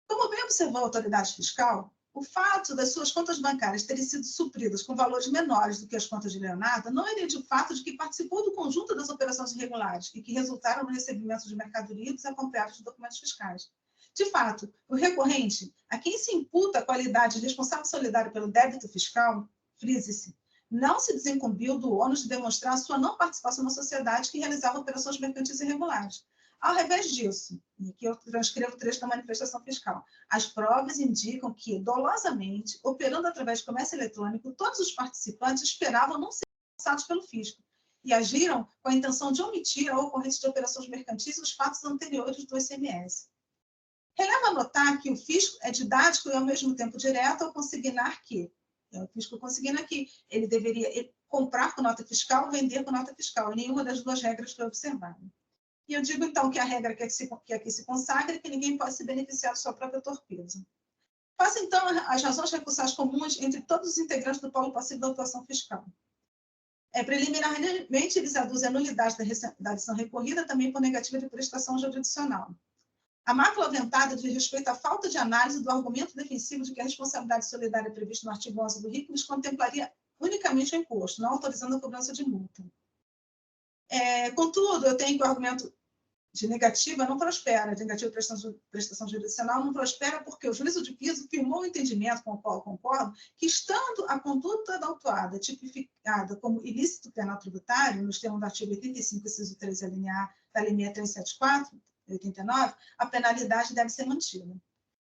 Como bem observou a autoridade fiscal, o fato das suas contas bancárias terem sido supridas com valores menores do que as contas de Leonardo não evidencia o fato de que participou do conjunto das operações irregulares e que resultaram no recebimento de mercadorias acompanhados de documentos fiscais. De fato, o recorrente, a quem se imputa a qualidade de responsável solidário pelo débito fiscal, frise-se, não se desincumbiu do ônus de demonstrar a sua não participação na sociedade que realizava operações mercantis irregulares. Ao revés disso, e aqui eu transcrevo o trecho da manifestação fiscal, as provas indicam que, dolosamente, operando através de comércio eletrônico, todos os participantes esperavam não ser processados pelo fisco e agiram com a intenção de omitir a ocorrência de operações mercantis e os fatos anteriores do ICMS. Releva notar que o fisco é didático e, ao mesmo tempo, direto ao consignar que, o fisco consigna que ele deveria comprar com nota fiscal ou vender com nota fiscal, e nenhuma das duas regras foi observada. E eu digo, então, que a regra que aqui se consagra é que ninguém pode se beneficiar de sua própria torpeza. Faça, então, as razões recursais comuns entre todos os integrantes do polo passivo da autuação fiscal. Preliminarmente, eles aduzem a nulidade da decisão recorrida também por negativa de prestação jurisdicional. A mácula aventada diz respeito à falta de análise do argumento defensivo de que a responsabilidade solidária prevista no artigo 11 do RICMES contemplaria unicamente o imposto, não autorizando a cobrança de multa. Contudo, eu tenho que o argumento de negativa não prospera, de negativa prestação jurisdicional não prospera porque o juízo de piso firmou o entendimento com o qual concordo que, estando a conduta da autuada tipificada como ilícito penal tributário, nos termos do artigo 85, inciso 13, a linha A da Lei 6374, 89, a penalidade deve ser mantida.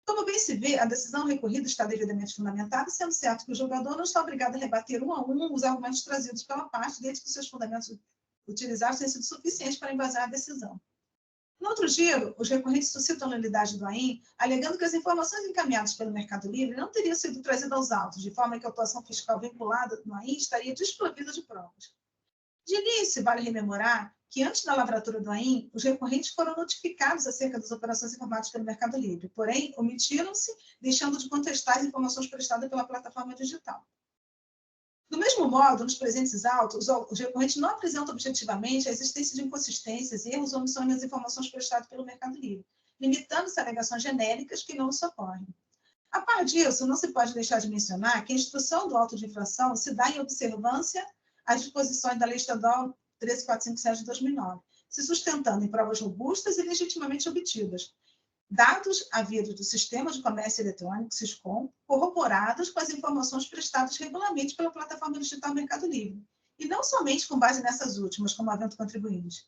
Como bem se vê, a decisão recorrida está devidamente fundamentada, sendo certo que o julgador não está obrigado a rebater um a um os argumentos trazidos pela parte, desde que os seus fundamentos utilizados tenham sido suficientes para embasar a decisão. No outro giro, os recorrentes suscitam a nulidade do AIM, alegando que as informações encaminhadas pelo Mercado Livre não teriam sido trazidas aos autos, de forma que a autuação fiscal vinculada no AIM estaria desprovida de provas. De início, vale rememorar que, antes da lavratura do AIM, os recorrentes foram notificados acerca das operações informadas pelo Mercado Livre, porém, omitiram-se, deixando de contestar as informações prestadas pela plataforma digital. Do mesmo modo, nos presentes autos, os recorrentes não apresentam objetivamente a existência de inconsistências, erros ou omissões nas informações prestadas pelo Mercado Livre, limitando-se a alegações genéricas que não socorrem. A par disso, não se pode deixar de mencionar que a instrução do auto de infração se dá em observância às disposições da Lei Estadual 13.457 de 2009, se sustentando em provas robustas e legitimamente obtidas, dados havidos do Sistema de Comércio Eletrônico, SISCOM, corroborados com as informações prestadas regularmente pela plataforma digital Mercado Livre, e não somente com base nessas últimas, como havendo contribuinte.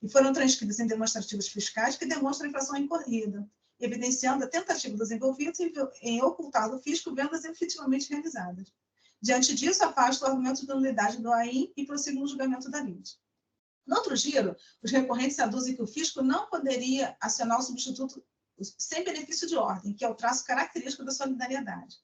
E foram transcritos em demonstrativos fiscais que demonstram a infração incorrida, evidenciando a tentativa dos envolvidos em ocultar do fisco vendas efetivamente realizadas. Diante disso, afasto o argumento de nulidade do AIM e prossigo no julgamento da lide. No outro giro, os recorrentes aduzem que o fisco não poderia acionar o substituto sem benefício de ordem, que é o traço característico da solidariedade.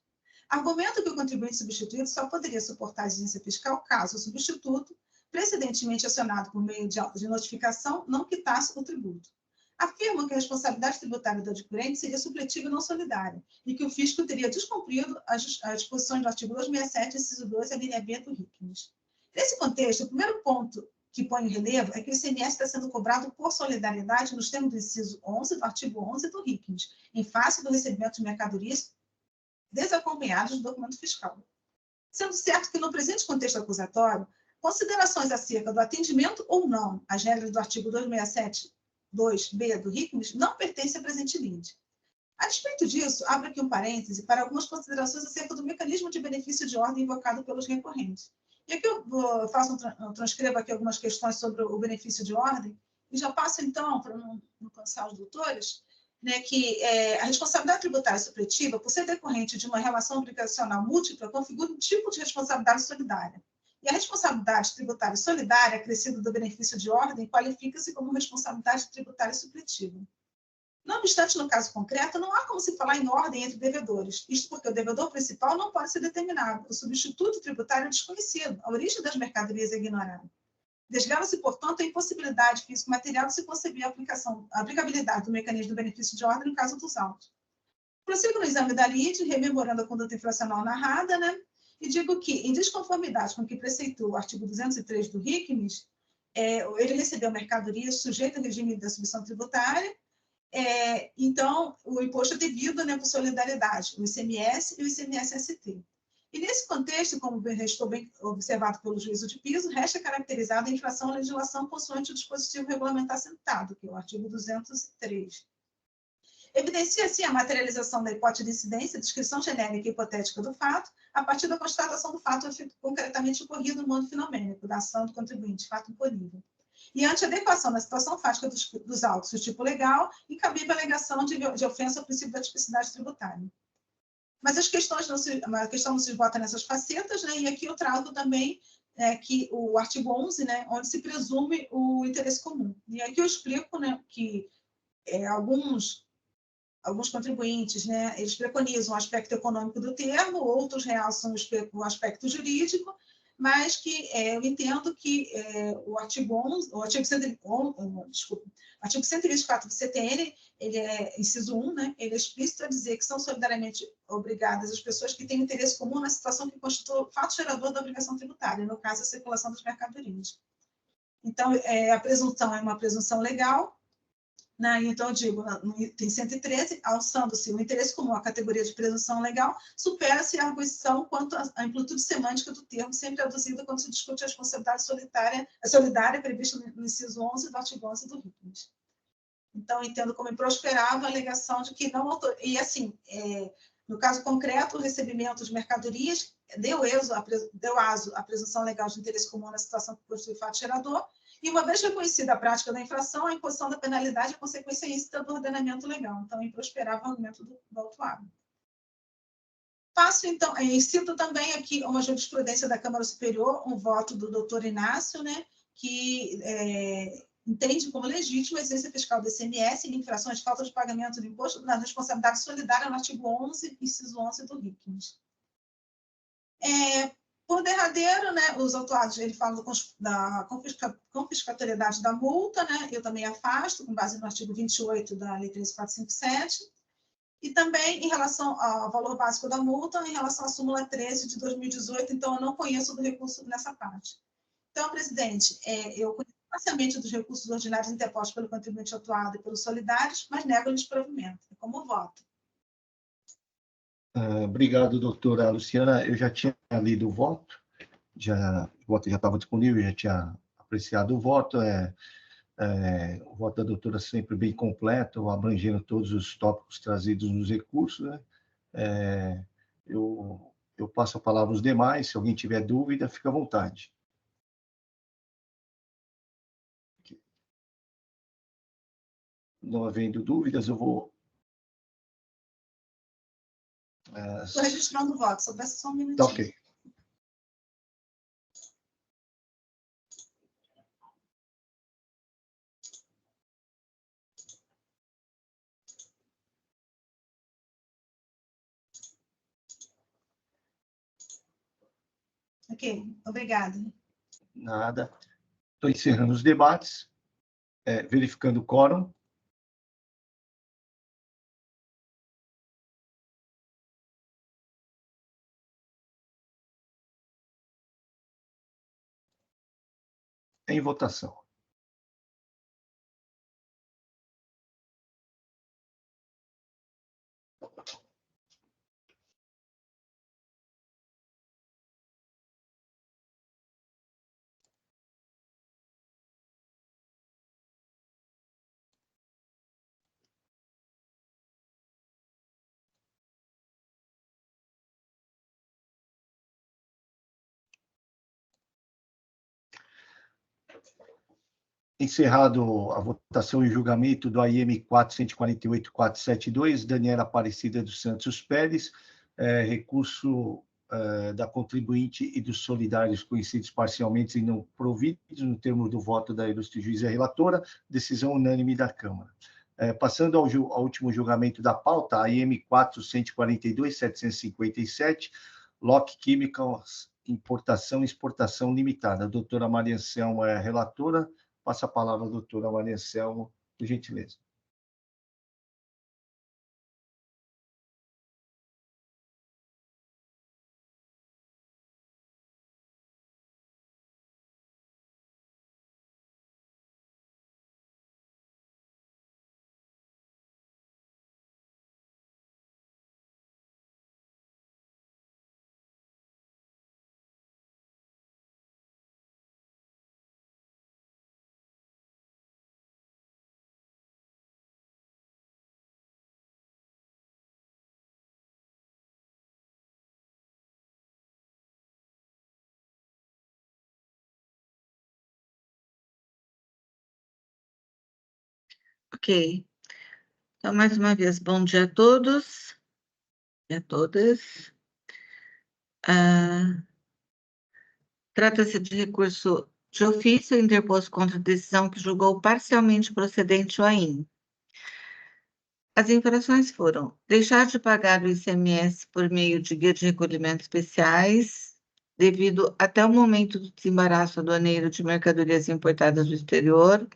Argumento que o contribuinte substituído só poderia suportar a exigência fiscal caso o substituto, precedentemente acionado por meio de notificação, não quitasse o tributo. Afirmam que a responsabilidade tributária do adquirente seria supletiva e não solidária, e que o fisco teria descumprido as disposições do artigo 267, inciso 2, a linha B do RICMES. Nesse contexto, o primeiro ponto que põe em relevo é que o ICMS está sendo cobrado por solidariedade nos termos do inciso 11 do artigo 11 do RICMES, em face do recebimento de mercadorias desacompanhados do documento fiscal. Sendo certo que, no presente contexto acusatório, considerações acerca do atendimento ou não às regras do artigo 267, 2b do RICMES não pertencem à presente lide. A despeito disso, abro aqui um parêntese para algumas considerações acerca do mecanismo de benefício de ordem invocado pelos recorrentes. E aqui eu transcrevo aqui algumas questões sobre o benefício de ordem, e já passo, então, para não cansar os doutores, né, que a responsabilidade tributária supletiva, por ser decorrente de uma relação obrigacional múltipla, configura um tipo de responsabilidade solidária. E a responsabilidade tributária solidária, acrescida do benefício de ordem, qualifica-se como responsabilidade tributária supletiva. Não obstante, no caso concreto, não há como se falar em ordem entre devedores, isto porque o devedor principal não pode ser determinado, o substituto tributário é desconhecido, a origem das mercadorias é ignorada. Desgrava-se, portanto, a impossibilidade físico-material de se conceber a aplicabilidade do mecanismo do benefício de ordem no caso dos autos. Prossigo no exame da lide, rememorando a conduta infracional narrada, né? E digo que, em desconformidade com o que preceitua o artigo 203 do RICMES, ele recebeu mercadorias sujeitas ao regime da submissão tributária, então, o imposto é devido, né, por solidariedade, o ICMS e o ICMS-ST. E nesse contexto, como restou bem observado pelo juízo de piso, resta caracterizada a infração à legislação consoante o dispositivo regulamentar citado, que é o artigo 203. Evidencia, assim, a materialização da hipótese de incidência, descrição genérica e hipotética do fato, a partir da constatação do fato concretamente ocorrido no mundo finomênico, da ação do contribuinte, fato imponível. E ante a adequação da situação fática dos autos do tipo legal, incabível a alegação de ofensa ao princípio da tipicidade tributária. Mas a questão não se esgota nessas facetas, né? E aqui eu trago também que o artigo 11, né, onde se presume o interesse comum. E aqui eu explico, né, que alguns contribuintes, né, eles preconizam o aspecto econômico do termo, outros realçam o aspecto jurídico, mas que eu entendo que o artigo 124 do CTN, ele é inciso 1, né, ele é explícito a dizer que são solidariamente obrigadas as pessoas que têm interesse comum na situação que constitui o fato gerador da obrigação tributária, no caso, a circulação das mercadorias. Então, a presunção é uma presunção legal, né? Então, eu digo, no item 113, alçando-se o interesse comum à categoria de presunção legal, supera-se a arguição quanto à amplitude semântica do termo, sempre aduzida quando se discute a responsabilidade solidária prevista no inciso 11 do artigo 11 do RICMES. Então, entendo como improsperável a alegação de que não... E, assim, no caso concreto, o recebimento de mercadorias deu aso à presunção legal de interesse comum na situação que constitui fato gerador, e uma vez reconhecida a prática da infração, a imposição da penalidade é consequência íncita do ordenamento legal. Então, é improsperável o argumento do autuado. Passo, então, cito também aqui uma jurisprudência da Câmara Superior, um voto do doutor Inácio, né, que entende como legítimo a exigência fiscal do ICMS em infrações de falta de pagamento do imposto na responsabilidade solidária no artigo 11, inciso 11 do RICMES. Por derradeiro, né, os autuados, ele fala da confiscatoriedade da multa, né, eu também afasto, com base no artigo 28 da Lei 13.457, e também em relação ao valor básico da multa, em relação à súmula 13 de 2018, então eu não conheço do recurso nessa parte. Então, presidente, eu conheço parcialmente dos recursos ordinários interpostos pelo contribuinte autuado e pelos solidários, mas negam-lhes provimento. É como voto. Obrigado, doutora Luciana. Eu já tinha lido o voto, o voto já estava disponível, já tinha apreciado o voto. O voto da doutora sempre bem completo, abrangendo todos os tópicos trazidos nos recursos, né? Eu passo a palavra aos demais, se alguém tiver dúvida, fica à vontade. Não havendo dúvidas, eu vou... Estou registrando o voto, só peço só um minutinho. Tá ok. Ok, obrigada. Nada. Estou encerrando os debates, verificando o quórum. Em votação. Encerrado a votação e julgamento do AIM 448.472, Daniela Aparecida dos Santos Pérez, recurso da contribuinte e dos solidários conhecidos parcialmente e não providos, no termo do voto da ilustre juíza relatora, decisão unânime da Câmara. Passando ao último julgamento da pauta, AIM 442.757, Lock Chemicals, Importação e Exportação Limitada. A doutora Maria Anselma é a relatora. Passa a palavra à doutora Maria Anselma, por gentileza. Ok. Então, mais uma vez, bom dia a todos e a todas. Trata-se de recurso de ofício interposto contra a decisão que julgou parcialmente procedente o AIM. As infrações foram deixar de pagar o ICMS por meio de guia de recolhimento especiais, devido até o momento do desembaraço aduaneiro de mercadorias importadas do exterior,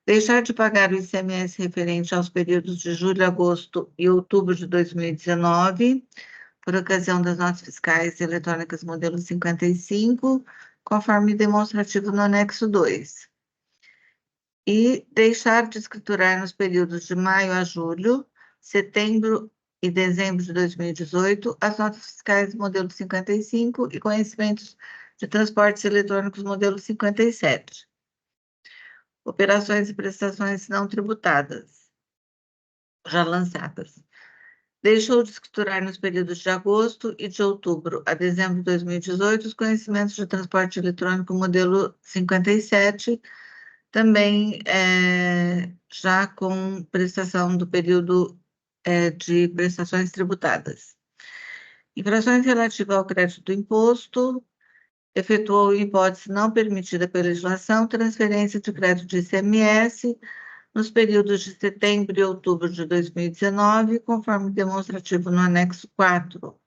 deixar de pagar o ICMS referente aos períodos de julho, agosto e outubro de 2019, por ocasião das notas fiscais eletrônicas modelo 55, conforme demonstrativo no anexo 2. E deixar de escriturar nos períodos de maio a julho, setembro e dezembro de 2018, as notas fiscais modelo 55 e conhecimentos de transportes eletrônicos modelo 57. Operações e prestações não tributadas, já lançadas. Deixou de escriturar nos períodos de agosto e de outubro a dezembro de 2018 os conhecimentos de transporte eletrônico modelo 57, também já com prestação do período de prestações tributadas. Infrações relativas ao crédito do imposto, efetuou, em hipótese não permitida pela legislação, transferência de crédito de ICMS nos períodos de setembro e outubro de 2019, conforme demonstrativo no anexo 4,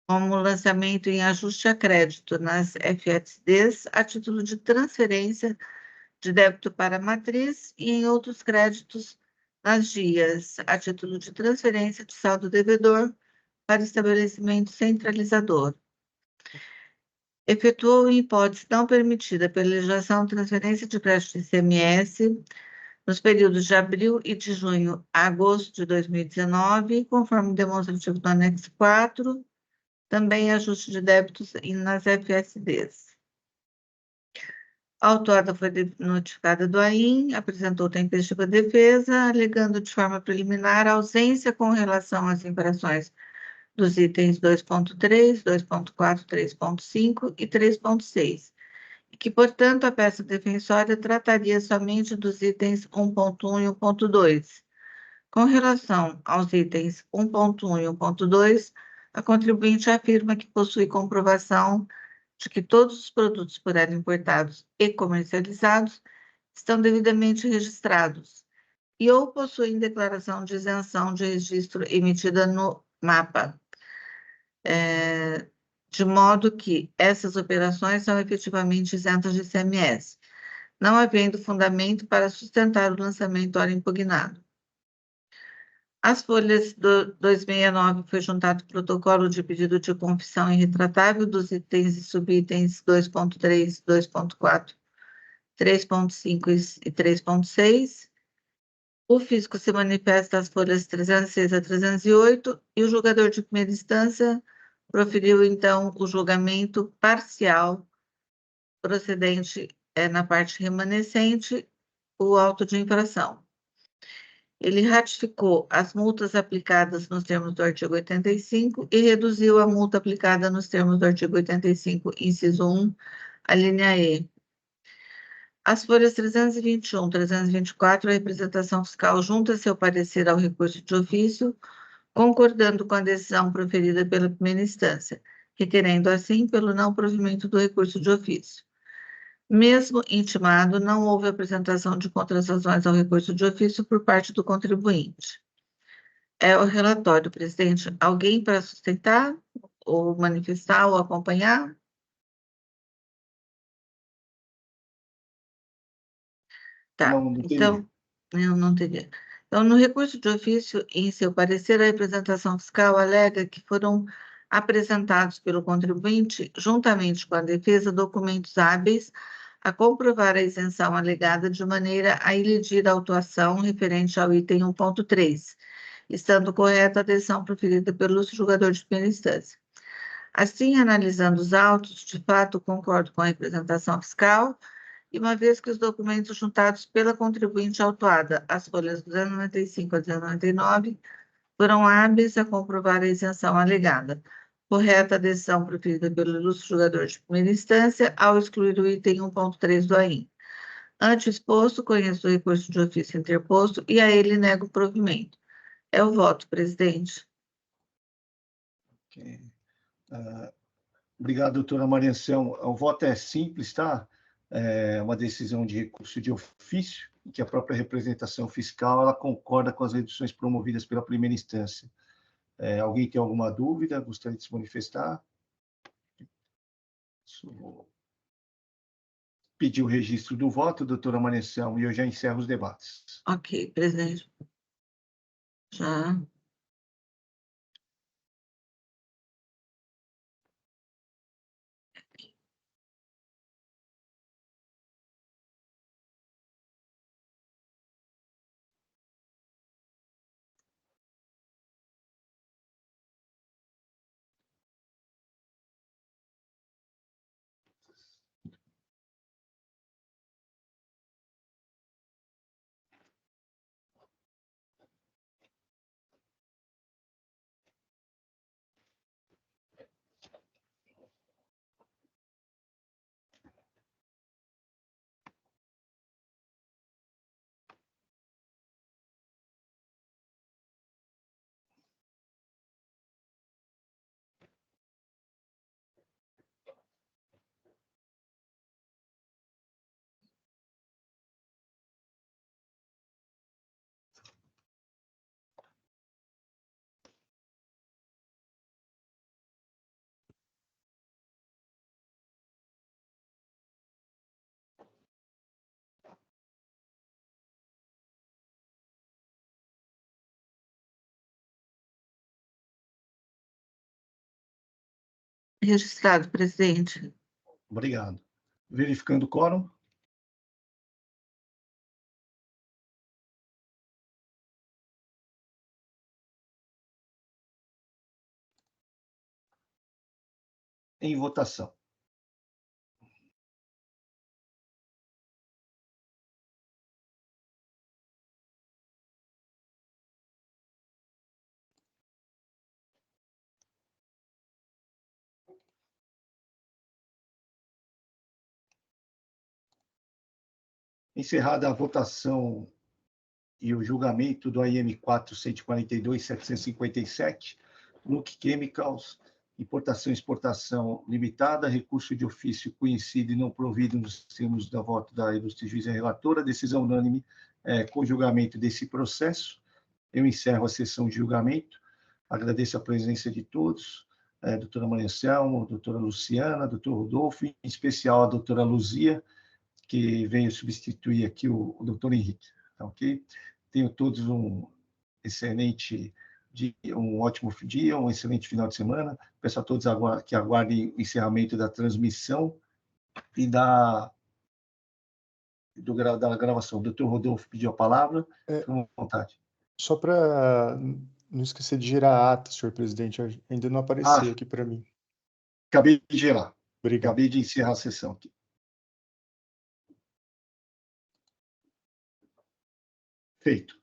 como lançamento em ajuste a crédito nas FSDs, a título de transferência de débito para a matriz e em outros créditos nas GIAs, a título de transferência de saldo devedor para estabelecimento centralizador. efetuou, em hipótese não permitida pela legislação, transferência de crédito de ICMS nos períodos de abril e de junho a agosto de 2019, conforme demonstrativo do anexo 4, também ajuste de débitos nas FSDs. A autuada foi notificada do AIM, apresentou tempestiva defesa, alegando de forma preliminar a ausência com relação às infrações dos itens 2.3, 2.4, 3.5 e 3.6, e que, portanto, a peça defensória trataria somente dos itens 1.1 e 1.2. Com relação aos itens 1.1 e 1.2, a contribuinte afirma que possui comprovação de que todos os produtos por ela importados e comercializados estão devidamente registrados e ou possuem declaração de isenção de registro emitida no MAPA, de modo que essas operações são efetivamente isentas de ICMS, não havendo fundamento para sustentar o lançamento ora impugnado. As folhas do 269 foi juntado o protocolo de pedido de confissão irretratável dos itens e subitens 2.3, 2.4, 3.5 e 3.6. O físico se manifesta às folhas 306 a 308 e o julgador de primeira instância proferiu, então, o julgamento parcial procedente na parte remanescente, o auto de infração. Ele ratificou as multas aplicadas nos termos do artigo 85 e reduziu a multa aplicada nos termos do artigo 85, inciso 1, a linha E. As folhas 321, 324, a representação fiscal junta seu parecer ao recurso de ofício, concordando com a decisão proferida pela primeira instância, requerendo, assim, pelo não provimento do recurso de ofício. Mesmo intimado, não houve apresentação de contratações ao recurso de ofício por parte do contribuinte. É o relatório, presidente. Alguém para sustentar, ou manifestar, ou acompanhar? Tá, Não teria. então, eu não teria. Então, no recurso de ofício, em seu parecer, a representação fiscal alega que foram apresentados pelo contribuinte, juntamente com a defesa, documentos hábeis a comprovar a isenção alegada de maneira a ilidir a autuação referente ao item 1.3, estando correta a decisão proferida pelo julgador de primeira instância. Assim, analisando os autos, de fato, concordo com a representação fiscal, e uma vez que os documentos juntados pela contribuinte autuada, as folhas 295 a 299, foram hábeis a comprovar a isenção alegada. Correta a decisão proferida pelo ilustre julgador de primeira instância ao excluir o item 1.3 do AIM. Ante o exposto, conheço o recurso de ofício interposto e a ele nego o provimento. É o voto, presidente. Okay. Obrigado, doutora Maria Anselmo. O voto é simples, tá? É uma decisão de recurso de ofício, em que a própria representação fiscal ela concorda com as reduções promovidas pela primeira instância. Alguém tem alguma dúvida? Gostaria de se manifestar? Pedir o registro do voto, doutora Maria Anselmo, e eu já encerro os debates. Ok, presidente. Já. Registrado, presidente. Obrigado. Verificando o quórum. Em votação. Encerrada a votação e o julgamento do AIM 4.142.757, Nuke Chemicals, importação e exportação limitada, recurso de ofício conhecido e não provido nos termos da voto da ilustre juíza relatora, decisão unânime com julgamento desse processo. Eu encerro a sessão de julgamento, agradeço a presença de todos, doutora Maria Anselmo, doutora Luciana, doutor Rodolfo, em especial a doutora Luzia, que veio substituir aqui o doutor Henrique, tá ok? Tenham todos um excelente dia, um ótimo dia, um excelente final de semana. Peço a todos que aguardem o encerramento da transmissão e da gravação. O doutor Rodolfo pediu a palavra, fique à vontade. Só para não esquecer de gerar a ata, senhor presidente, ainda não apareceu aqui para mim. Acabei de gerar. Obrigado. Acabei de encerrar a sessão aqui. Feito.